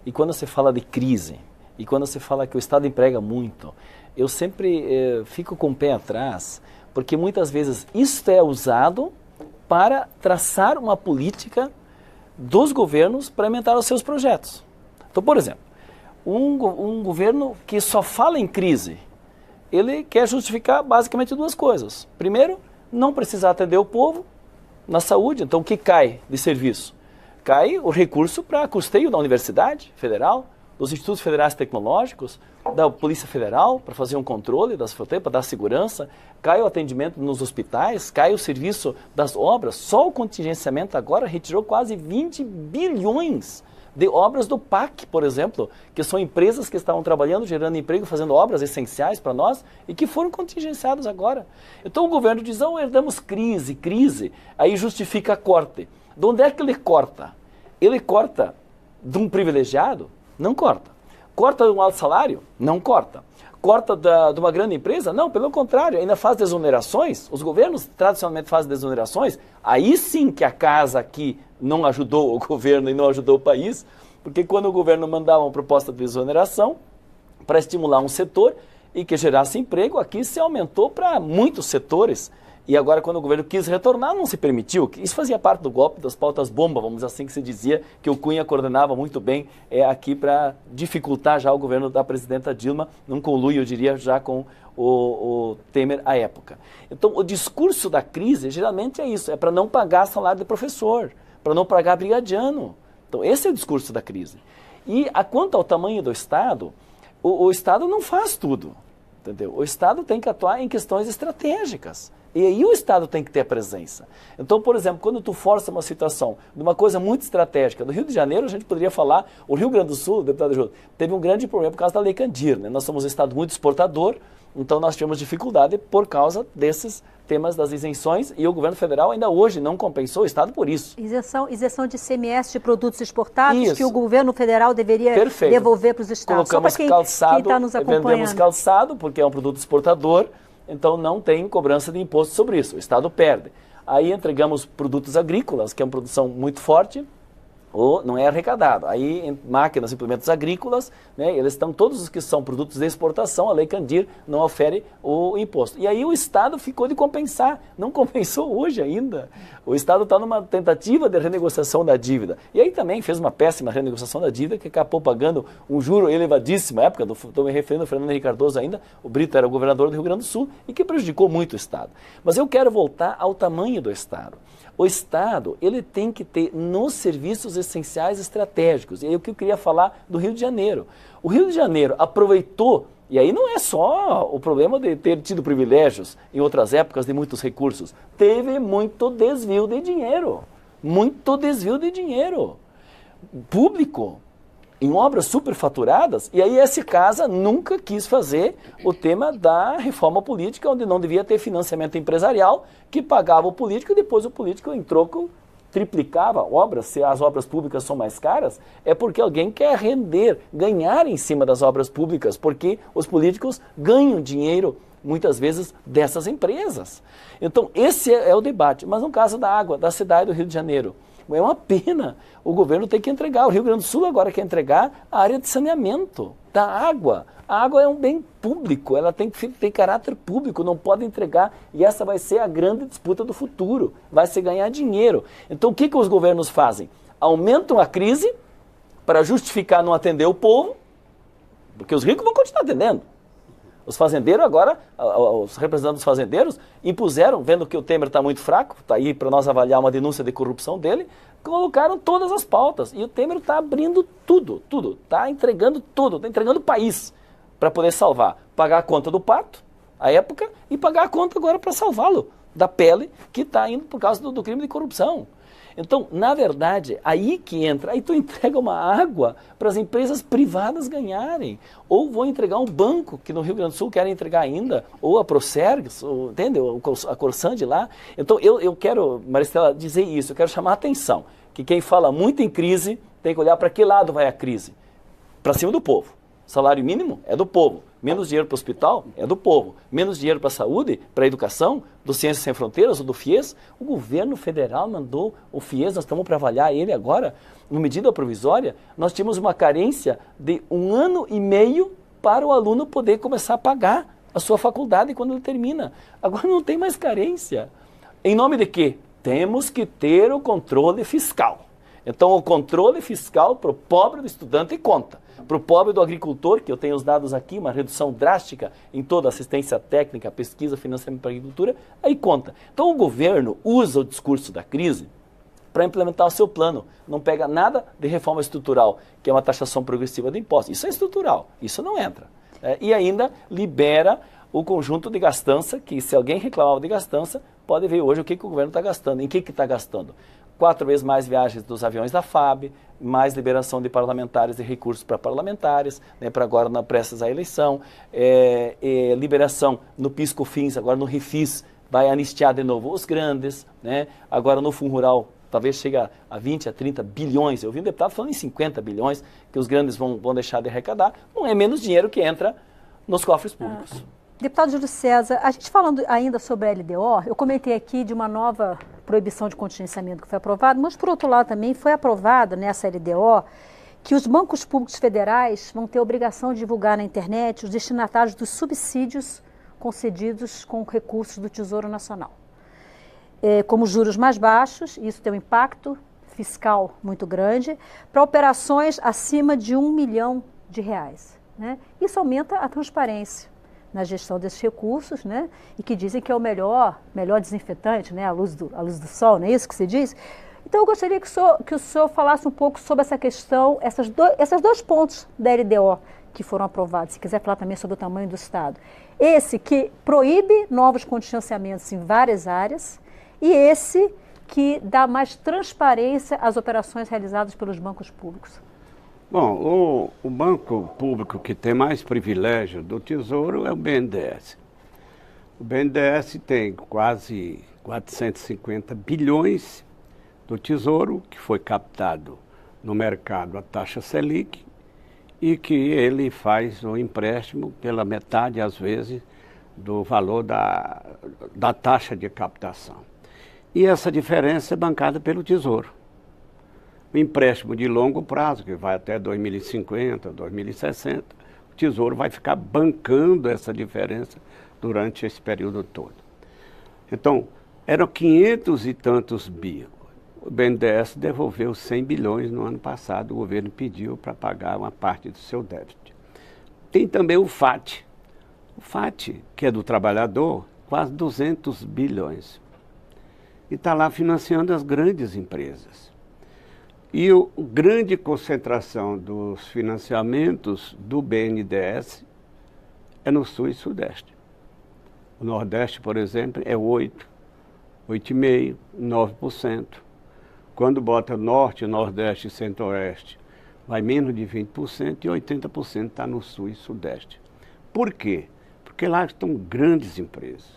e quando você fala de crise, e quando você fala que o Estado emprega muito, eu sempre fico com o pé atrás, porque muitas vezes isso é usado para traçar uma política dos governos para implementar os seus projetos. Então, por exemplo, um governo que só fala em crise, ele quer justificar basicamente duas coisas. Primeiro, não precisar atender o povo na saúde. Então, o que cai de serviço? Cai o recurso para custeio da Universidade Federal, dos Institutos Federais Tecnológicos, da Polícia Federal, para fazer um controle das fronteiras, para dar segurança, cai o atendimento nos hospitais, cai o serviço das obras. Só o contingenciamento agora retirou quase 20 bilhões de obras do PAC, por exemplo, que são empresas que estavam trabalhando, gerando emprego, fazendo obras essenciais para nós e que foram contingenciadas agora. Então o governo diz, herdamos crise, aí justifica corte. De onde é que ele corta? Ele corta de um privilegiado? Não corta. Corta de um alto salário? Não corta. Corta de uma grande empresa? Não, pelo contrário, ainda faz desonerações. Os governos tradicionalmente fazem desonerações. Aí sim que a casa aqui não ajudou o governo e não ajudou o país, porque quando o governo mandava uma proposta de desoneração para estimular um setor e que gerasse emprego, aqui se aumentou para muitos setores. E agora, quando o governo quis retornar, não se permitiu. Isso fazia parte do golpe das pautas-bomba, vamos dizer assim, que se dizia que o Cunha coordenava muito bem aqui para dificultar já o governo da presidenta Dilma, num conluio, eu diria, já com o Temer à época. Então, o discurso da crise, geralmente é isso, é para não pagar salário de professor, para não pagar brigadiano. Então, esse é o discurso da crise. E, quanto ao tamanho do Estado, o Estado não faz tudo, entendeu? O Estado tem que atuar em questões estratégicas. E aí o Estado tem que ter presença. Então, por exemplo, quando tu força uma situação de uma coisa muito estratégica, do Rio de Janeiro a gente poderia falar, o Rio Grande do Sul, deputado Júlio, teve um grande problema por causa da Lei Candir, né? Nós somos um Estado muito exportador, então nós tivemos dificuldade por causa desses temas das isenções e o governo federal ainda hoje não compensou o Estado por isso. Isenção de ICMS de produtos exportados isso. Que o governo federal deveria devolver para os estados. Colocamos só para calçado, quem está nos acompanhando. Vendemos calçado porque é um produto exportador, então não tem cobrança de imposto sobre isso, o Estado perde. Aí entregamos produtos agrícolas, que é uma produção muito forte, ou não é arrecadado. Aí máquinas, implementos agrícolas, né, eles estão, todos os que são produtos de exportação, a Lei Candir não ofere o imposto. E aí o Estado ficou de compensar, não compensou hoje ainda. O Estado está numa tentativa de renegociação da dívida. E aí também fez uma péssima renegociação da dívida, que acabou pagando um juro elevadíssimo, na época, estou me referindo ao Fernando Henrique Cardoso ainda, o Brito era o governador do Rio Grande do Sul, e que prejudicou muito o Estado. Mas eu quero voltar ao tamanho do Estado. O Estado, ele tem que ter nos serviços essenciais estratégicos. E aí o que eu queria falar do Rio de Janeiro. O Rio de Janeiro aproveitou, e aí não é só o problema de ter tido privilégios em outras épocas de muitos recursos, teve muito desvio de dinheiro. Muito desvio de dinheiro público em obras superfaturadas, e aí essa casa nunca quis fazer o tema da reforma política, onde não devia ter financiamento empresarial, que pagava o político e depois o político em troco triplicava obras. Se as obras públicas são mais caras, é porque alguém quer ganhar em cima das obras públicas, porque os políticos ganham dinheiro muitas vezes dessas empresas. Então esse é o debate, mas no caso da água, da cidade do Rio de Janeiro, é uma pena o governo ter que entregar. O Rio Grande do Sul agora quer entregar a área de saneamento da água. A água é um bem público, ela tem que ter caráter público, não pode entregar. E essa vai ser a grande disputa do futuro, vai ser ganhar dinheiro. Então o que os governos fazem? Aumentam a crise para justificar não atender o povo, porque os ricos vão continuar atendendo. Os fazendeiros agora, os representantes dos fazendeiros, impuseram, vendo que o Temer está muito fraco, está aí para nós avaliar uma denúncia de corrupção dele, colocaram todas as pautas. E o Temer está abrindo tudo, está entregando tudo, está entregando o país para poder salvar. Pagar a conta do pato, à época, e pagar a conta agora para salvá-lo da pele que está indo por causa do crime de corrupção. Então, na verdade, aí que entra, aí tu entrega uma água para as empresas privadas ganharem, ou vou entregar um banco, que no Rio Grande do Sul querem entregar ainda, ou a Procergs, ou, entendeu? A Corsand lá. Então, eu quero, Maristela, dizer isso, eu quero chamar a atenção, que quem fala muito em crise, tem que olhar para que lado vai a crise. Para cima do povo. Salário mínimo é do povo. Menos dinheiro para o hospital é do povo. Menos dinheiro para a saúde, para a educação, do Ciências Sem Fronteiras ou do FIES. O governo federal mandou o FIES, nós estamos para avaliar ele agora, uma medida provisória. Nós tínhamos uma carência de 1 ano e meio para o aluno poder começar a pagar a sua faculdade quando ele termina. Agora não tem mais carência. Em nome de quê? Temos que ter o controle fiscal. Então o controle fiscal para o pobre do estudante conta. Para o pobre do agricultor, que eu tenho os dados aqui, uma redução drástica em toda a assistência técnica, pesquisa, financiamento para a agricultura, aí conta. Então o governo usa o discurso da crise para implementar o seu plano. Não pega nada de reforma estrutural, que é uma taxação progressiva de impostos. Isso é estrutural, isso não entra. E ainda libera o conjunto de gastança, que se alguém reclamava de gastança, pode ver hoje o que o governo está gastando, em que está gastando. 4 vezes mais viagens dos aviões da FAB, mais liberação de parlamentares e recursos para parlamentares, né, para agora prestes à eleição, liberação no PIS/COFINS, agora no REFIS, vai anistiar de novo os grandes, né, agora no Fundo Rural talvez chegue a 20, a 30 bilhões, eu vi um deputado falando em 50 bilhões, que os grandes vão deixar de arrecadar, não é menos dinheiro que entra nos cofres públicos. Deputado Júlio César, a gente falando ainda sobre a LDO, eu comentei aqui de uma nova proibição de contingenciamento que foi aprovada, mas por outro lado também foi aprovado nessa LDO que os bancos públicos federais vão ter a obrigação de divulgar na internet os destinatários dos subsídios concedidos com recursos do Tesouro Nacional. Como juros mais baixos, isso tem um impacto fiscal muito grande, para operações acima de R$1 milhão. Né? Isso aumenta a transparência na gestão desses recursos, né? E que dizem que é o melhor desinfetante, né? A luz do sol, não é isso que se diz? Então eu gostaria que o senhor falasse um pouco sobre essa questão, esses dois pontos da LDO que foram aprovados, se quiser falar também sobre o tamanho do Estado. Esse que proíbe novos contingenciamentos em várias áreas e esse que dá mais transparência às operações realizadas pelos bancos públicos. Bom, o banco público que tem mais privilégio do Tesouro é o BNDES. O BNDES tem quase 450 bilhões do Tesouro, que foi captado no mercado a taxa Selic, e que ele faz o empréstimo pela metade, às vezes, do valor da taxa de captação. E essa diferença é bancada pelo Tesouro. O empréstimo de longo prazo, que vai até 2050, 2060, o Tesouro vai ficar bancando essa diferença durante esse período todo. Então, eram 500 e tantos bi. O BNDES devolveu 100 bilhões no ano passado, o governo pediu para pagar uma parte do seu déficit. Tem também o FAT. O FAT, que é do trabalhador, quase 200 bilhões. E está lá financiando as grandes empresas. E a grande concentração dos financiamentos do BNDES é no Sul e Sudeste. O Nordeste, por exemplo, é 8, 8,5%, 9%. Quando bota Norte, Nordeste e Centro-Oeste, vai menos de 20% e 80% está no Sul e Sudeste. Por quê? Porque lá estão grandes empresas.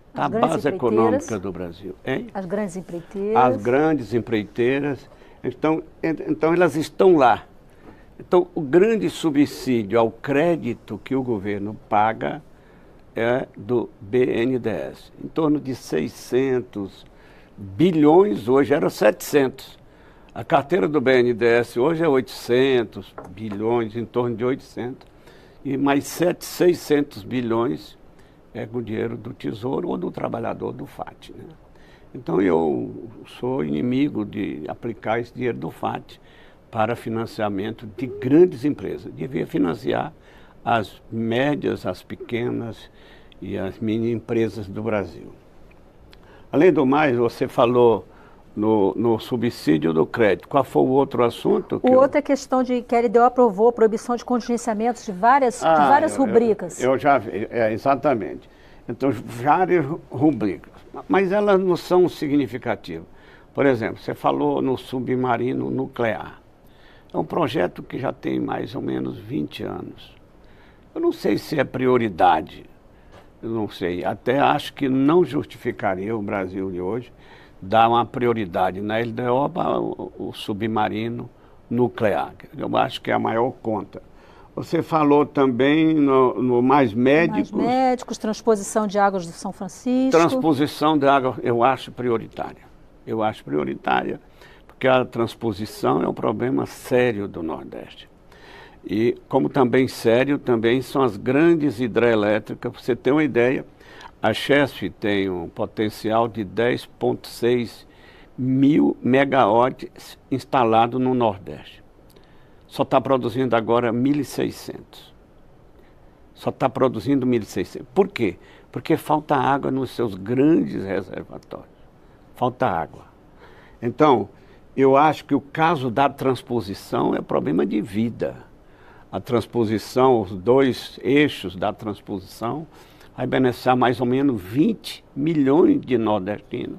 Está a base econômica do Brasil. Hein? As grandes empreiteiras. As grandes empreiteiras. Então elas estão lá. Então, o grande subsídio ao crédito que o governo paga é do BNDES. Em torno de 600 bilhões, hoje era 700. A carteira do BNDES hoje é 800 bilhões, em torno de 800. E mais 600 bilhões é com o dinheiro do Tesouro ou do trabalhador do FAT, né? Então eu sou inimigo de aplicar esse dinheiro do FAT para financiamento de grandes empresas. Devia financiar as médias, as pequenas e as mini empresas do Brasil. Além do mais, você falou no subsídio do crédito. Qual foi o outro assunto? O outro é a questão de que a LDO aprovou a proibição de contingenciamentos de várias rubricas. Eu já vi, exatamente. Então, várias rubricas, mas elas não são significativas. Por exemplo, você falou no submarino nuclear. É um projeto que já tem mais ou menos 20 anos. Eu não sei se é prioridade, eu não sei. Até acho que não justificaria o Brasil de hoje dar uma prioridade na LDO para o submarino nuclear. Eu acho que é a maior conta. Você falou também no Mais Médicos. Mais Médicos, transposição de águas do São Francisco. Transposição de água eu acho prioritária. Eu acho prioritária, porque a transposição é um problema sério do Nordeste. E como também sério, também são as grandes hidrelétricas. Para você ter uma ideia, a Chesf tem um potencial de 10,6 mil megawatts instalado no Nordeste. Só está produzindo agora 1.600. Só está produzindo 1.600. Por quê? Porque falta água nos seus grandes reservatórios. Falta água. Então, eu acho que o caso da transposição é problema de vida. A transposição, os dois eixos da transposição, vai beneficiar mais ou menos 20 milhões de nordestinos,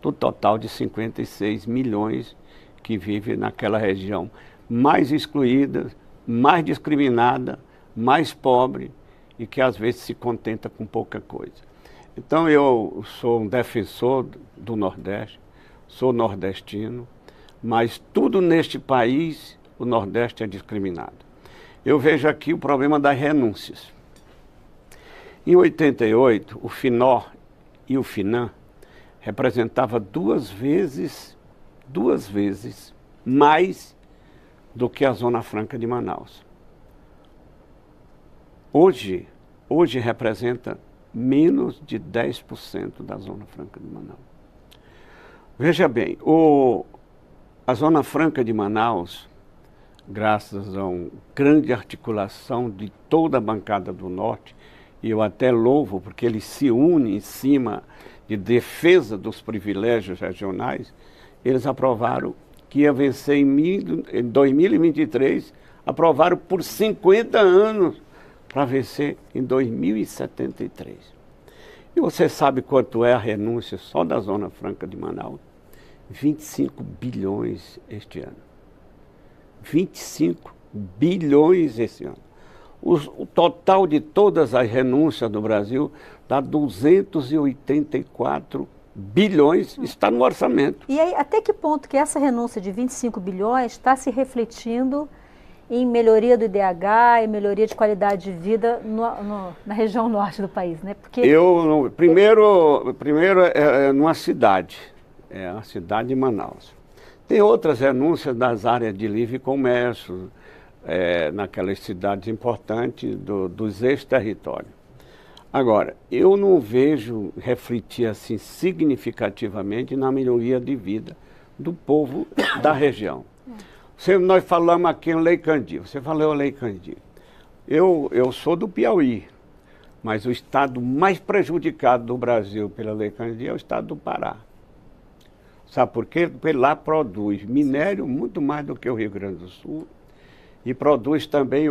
do total de 56 milhões que vivem naquela região mais excluída, mais discriminada, mais pobre e que às vezes se contenta com pouca coisa. Então eu sou um defensor do Nordeste, sou nordestino, mas tudo neste país, o Nordeste é discriminado. Eu vejo aqui o problema das renúncias. Em 88, o FINOR e o FINAM representavam duas vezes mais do que a Zona Franca de Manaus. Hoje representa menos de 10% da Zona Franca de Manaus. Veja bem, a Zona Franca de Manaus, graças a uma grande articulação de toda a bancada do Norte, e eu até louvo porque eles se unem em cima de defesa dos privilégios regionais, eles aprovaram que ia vencer em 2023, aprovaram por 50 anos para vencer em 2073. E você sabe quanto é a renúncia só da Zona Franca de Manaus? 25 bilhões este ano. 25 bilhões esse ano. O total de todas as renúncias do Brasil dá 284 bilhões, está no orçamento. E aí, até que ponto que essa renúncia de 25 bilhões está se refletindo em melhoria do IDH e melhoria de qualidade de vida na região norte do país, né? Porque primeiro é numa cidade, é a cidade de Manaus. Tem outras renúncias das áreas de livre comércio, naquelas cidades importantes dos ex-territórios. Agora, eu não vejo refletir assim significativamente na melhoria de vida do povo da região. Nós falamos aqui em Lei Candir, você falou Lei Candir. Eu sou do Piauí, mas o estado mais prejudicado do Brasil pela Lei Candir é o estado do Pará. Sabe por quê? Porque lá produz minério muito mais do que o Rio Grande do Sul e produz também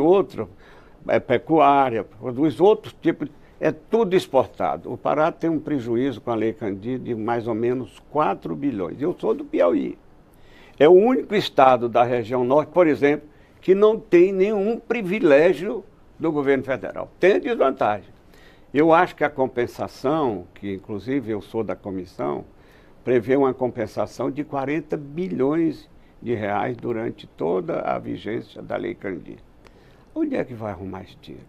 pecuária, produz outros tipos, é tudo exportado. O Pará tem um prejuízo com a Lei Candir de mais ou menos 4 bilhões. Eu sou do Piauí. É o único estado da região norte, por exemplo, que não tem nenhum privilégio do governo federal. Tem desvantagem. Eu acho que a compensação, que inclusive eu sou da comissão, prevê uma compensação de 40 bilhões de reais durante toda a vigência da Lei Candir. Onde é que vai arrumar esse dinheiro?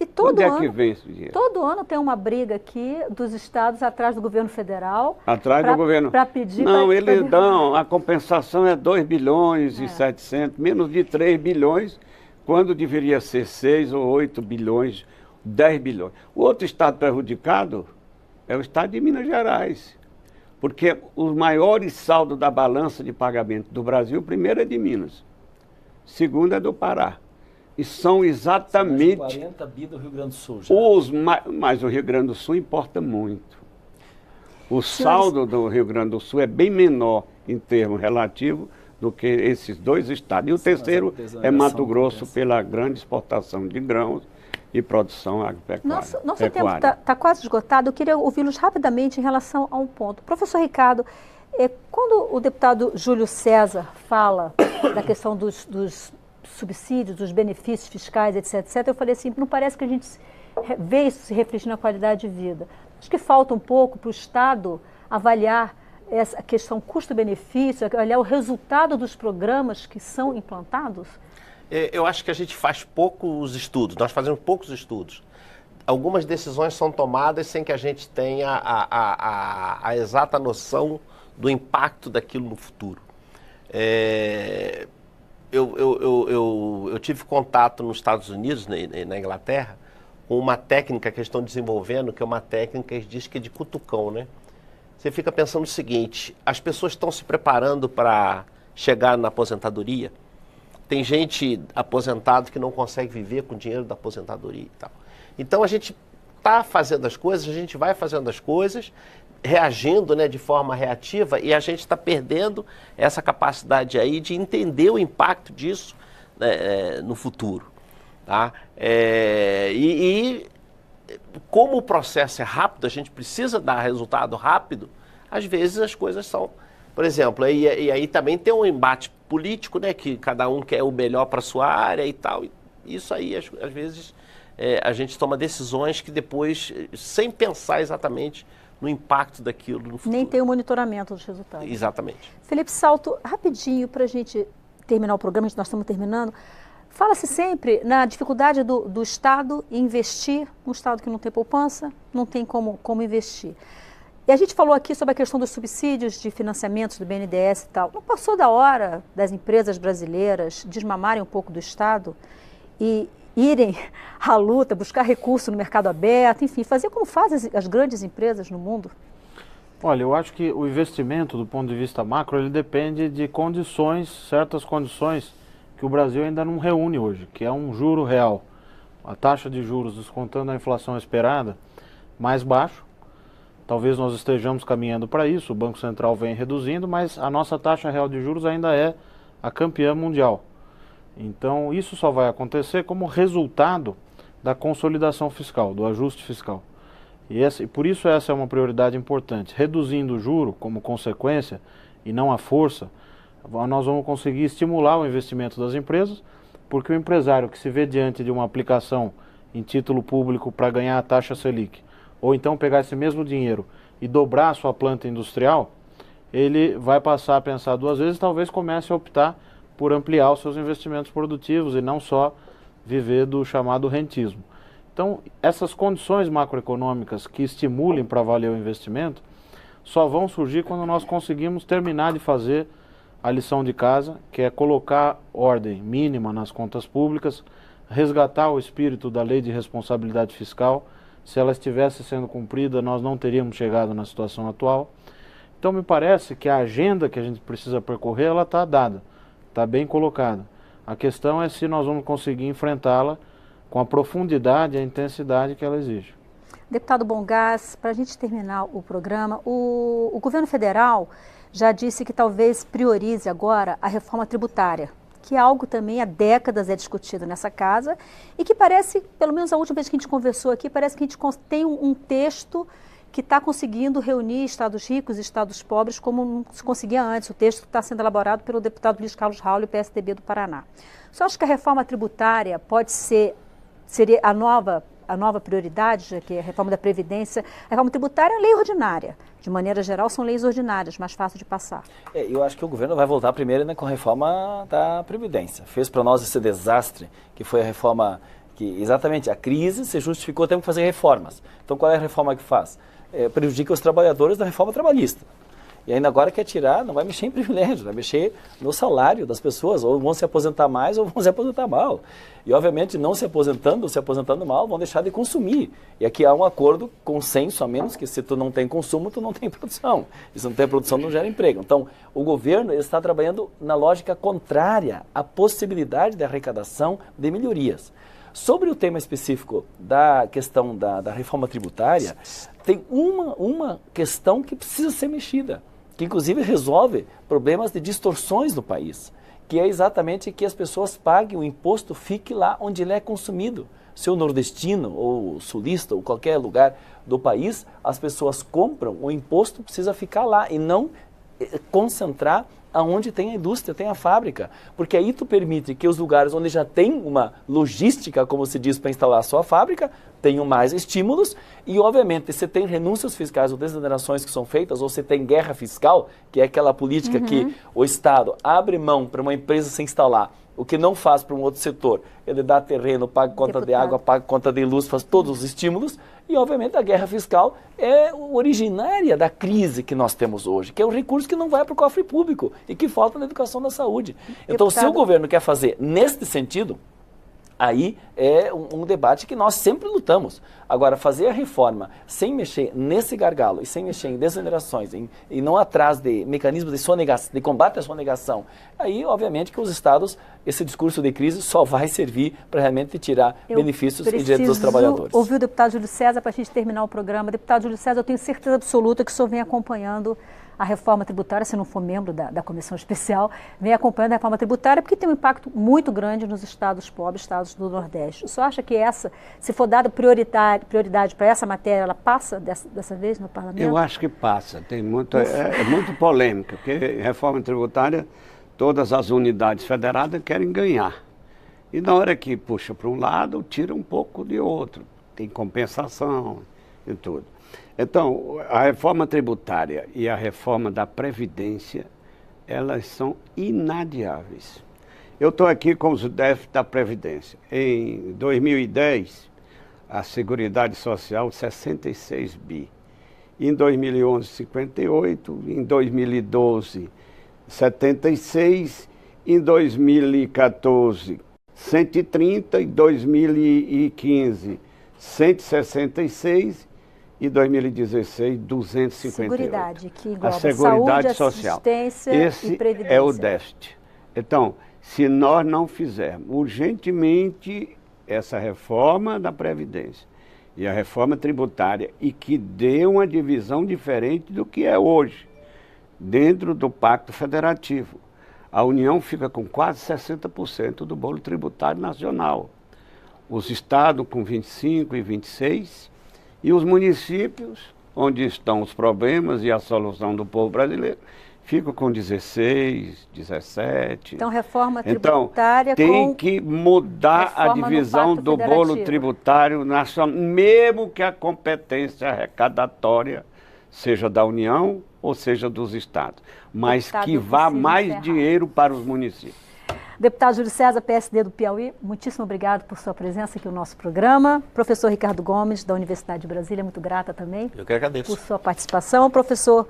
E todo Onde ano, é que vem esse dinheiro? Todo ano tem uma briga aqui dos estados atrás do governo federal. Atrás do governo. Para pedir. Não, eles dão, a compensação é 2 bilhões e 700, menos de 3 bilhões, quando deveria ser 6 ou 8 bilhões, 10 bilhões. O outro estado prejudicado é o estado de Minas Gerais. Porque os maiores saldos da balança de pagamento do Brasil, primeiro é de Minas, segundo é do Pará. E são exatamente 40 bi do Rio Grande do Sul já. Mas o Rio Grande do Sul importa muito. O saldo do Rio Grande do Sul é bem menor em termos relativos do que esses dois estados. E o terceiro é Mato Grosso, pela grande exportação de grãos e produção agropecuária. Nosso tempo está quase esgotado. Eu queria ouvi-los rapidamente em relação a um ponto. Professor Ricardo, quando o deputado Júlio César fala da questão dos subsídios, dos benefícios fiscais, etc., eu falei assim, não parece que a gente vê isso se refletir na qualidade de vida. Acho que falta um pouco para o Estado avaliar essa questão custo-benefício, olhar o resultado dos programas que são implantados? Eu acho que a gente faz poucos estudos, nós fazemos poucos estudos. Algumas decisões são tomadas sem que a gente tenha a exata noção do impacto daquilo no futuro. Eu tive contato nos Estados Unidos, na Inglaterra, com uma técnica que eles estão desenvolvendo, que é uma técnica que eles dizem que é de cutucão, né? Você fica pensando o seguinte, as pessoas estão se preparando para chegar na aposentadoria. Tem gente aposentada que não consegue viver com o dinheiro da aposentadoria e tal. Então a gente está fazendo as coisas, a gente vai fazendo as coisas, reagindo, né, de forma reativa, e a gente está perdendo essa capacidade aí de entender o impacto disso, né, no futuro. Tá? Como o processo é rápido, a gente precisa dar resultado rápido, às vezes as coisas são... Por exemplo, e aí também tem um embate político, né, que cada um quer o melhor para a sua área e tal. Isso aí, às vezes, a gente toma decisões que depois, sem pensar exatamente no impacto daquilo no futuro. Nem tem o monitoramento dos resultados. Exatamente. Felipe Salto, rapidinho, para a gente terminar o programa, nós estamos terminando. Fala-se sempre na dificuldade do Estado em investir, um Estado que não tem poupança, não tem como investir. E a gente falou aqui sobre a questão dos subsídios de financiamentos do BNDES e tal. Não passou da hora das empresas brasileiras desmamarem um pouco do Estado e irem à luta, buscar recurso no mercado aberto, enfim, fazer como fazem as grandes empresas no mundo? Olha, eu acho que o investimento, do ponto de vista macro, ele depende de condições, certas condições que o Brasil ainda não reúne hoje, que é um juro real. A taxa de juros, descontando a inflação esperada, mais baixo. Talvez nós estejamos caminhando para isso, o Banco Central vem reduzindo, mas a nossa taxa real de juros ainda é a campeã mundial. Então isso só vai acontecer como resultado da consolidação fiscal, do ajuste fiscal. E por isso essa é uma prioridade importante. Reduzindo o juro como consequência e não a força, nós vamos conseguir estimular o investimento das empresas, porque o empresário que se vê diante de uma aplicação em título público para ganhar a taxa Selic, ou então pegar esse mesmo dinheiro e dobrar a sua planta industrial, ele vai passar a pensar duas vezes e talvez comece a optar por ampliar os seus investimentos produtivos e não só viver do chamado rentismo. Então, essas condições macroeconômicas que estimulem para valer o investimento só vão surgir quando nós conseguimos terminar de fazer a lição de casa, que é colocar ordem mínima nas contas públicas, resgatar o espírito da lei de responsabilidade fiscal. Se ela estivesse sendo cumprida, nós não teríamos chegado na situação atual. Então, me parece que a agenda que a gente precisa percorrer, ela está dada, está bem colocada. A questão é se nós vamos conseguir enfrentá-la com a profundidade e a intensidade que ela exige. Deputado Bongás, para a gente terminar o programa, o governo federal já disse que talvez priorize agora a reforma tributária, que é algo também há décadas é discutido nessa casa e que parece, pelo menos a última vez que a gente conversou aqui, parece que a gente tem um texto que está conseguindo reunir estados ricos e estados pobres como não se conseguia antes. O texto está sendo elaborado pelo deputado Luiz Carlos Raul, PSDB do Paraná. Você acha que a reforma tributária seria a nova prioridade, já que a reforma da Previdência, a reforma tributária é lei ordinária. De maneira geral, são leis ordinárias, mais fácil de passar. Eu acho que o governo vai voltar primeiro, né, com a reforma da Previdência. Fez para nós esse desastre, que foi a reforma que, exatamente, a crise se justificou, temos que fazer reformas. Então, qual é a reforma que faz? Prejudica os trabalhadores da reforma trabalhista. E ainda agora quer tirar, não vai mexer em privilégio, vai mexer no salário das pessoas, ou vão se aposentar mais ou vão se aposentar mal. E obviamente não se aposentando ou se aposentando mal, vão deixar de consumir. E aqui há um acordo, consenso, a menos que se tu não tem consumo, tu não tem produção. E se não tem produção, não gera emprego. Então, o governo está trabalhando na lógica contrária à possibilidade de arrecadação de melhorias. Sobre o tema específico da questão da reforma tributária, tem uma questão que precisa ser mexida, que inclusive resolve problemas de distorções no país, que é exatamente que as pessoas paguem o imposto, fique lá onde ele é consumido. Se o nordestino ou sulista ou qualquer lugar do país, as pessoas compram, o imposto precisa ficar lá e não concentrar aonde tem a indústria, tem a fábrica, porque aí tu permite que os lugares onde já tem uma logística, como se diz, para instalar a sua fábrica, tenham mais estímulos e, obviamente, se tem renúncias fiscais ou desonerações que são feitas, ou se tem guerra fiscal, que é aquela política que o Estado abre mão para uma empresa se instalar, o que não faz para um outro setor, ele dá terreno, paga conta de água, paga conta de luz, faz todos os estímulos. E, obviamente, a guerra fiscal é originária da crise que nós temos hoje, que é um recurso que não vai para o cofre público e que falta na educação da saúde. Então, se o governo quer fazer neste sentido, aí é um debate que nós sempre lutamos. Agora, fazer a reforma sem mexer nesse gargalo e sem mexer em desonerações e não atrás de mecanismos de combate à sonegação, aí, obviamente, que os estados, esse discurso de crise só vai servir para realmente tirar benefícios e direitos dos trabalhadores. Ouvi o deputado Júlio César para a gente terminar o programa. Deputado Júlio César, eu tenho certeza absoluta que o senhor vem acompanhando a reforma tributária, se não for membro da comissão especial, vem acompanhando a reforma tributária, porque tem um impacto muito grande nos estados pobres, estados do Nordeste. O senhor acha que se for dada prioridade para essa matéria, ela passa dessa vez no parlamento? Eu acho que passa. Tem é muito polêmica, porque reforma tributária, todas as unidades federadas querem ganhar. E na hora que puxa para um lado, tira um pouco de outro. Tem compensação e tudo. Então, a reforma tributária e a reforma da Previdência, elas são inadiáveis. Eu estou aqui com os déficits da Previdência. Em 2010, a Seguridade Social, 66 bi. Em 2011, 58. Em 2012, 76. Em 2014, 130. Em 2015, 166. E 2016, 258. Seguridade, que engloba a Seguridade saúde, Social. assistência Esse e previdência. É o déficit. Então, se nós não fizermos urgentemente essa reforma da Previdência e a reforma tributária e que dê uma divisão diferente do que é hoje, dentro do Pacto Federativo, a União fica com quase 60% do bolo tributário nacional. Os estados com 25% e 26%, e os municípios, onde estão os problemas e a solução do povo brasileiro, ficam com 16, 17. Então, reforma tributária tem que mudar a divisão do bolo tributário nacional, mesmo que a competência arrecadatória seja da União ou seja dos estados, mas que vá mais dinheiro para os municípios. Deputado Júlio César, PSD do Piauí, muitíssimo obrigado por sua presença aqui no nosso programa. Professor Ricardo Gomes, da Universidade de Brasília, muito grata também. Eu que agradeço. Por sua participação. Professor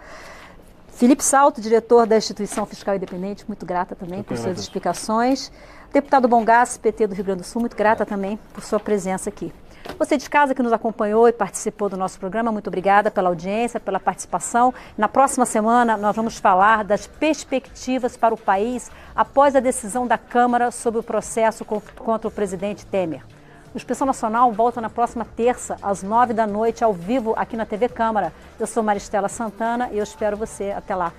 Felipe Salto, diretor da Instituição Fiscal Independente, muito grata também por suas explicações. Deputado Bongas, PT do Rio Grande do Sul, muito grata também por sua presença aqui. Você de casa que nos acompanhou e participou do nosso programa, muito obrigada pela audiência, pela participação. Na próxima semana nós vamos falar das perspectivas para o país após a decisão da Câmara sobre o processo contra o presidente Temer. O Expressão Nacional volta na próxima terça, às 9 da noite, ao vivo, aqui na TV Câmara. Eu sou Maristela Santana e eu espero você. Até lá.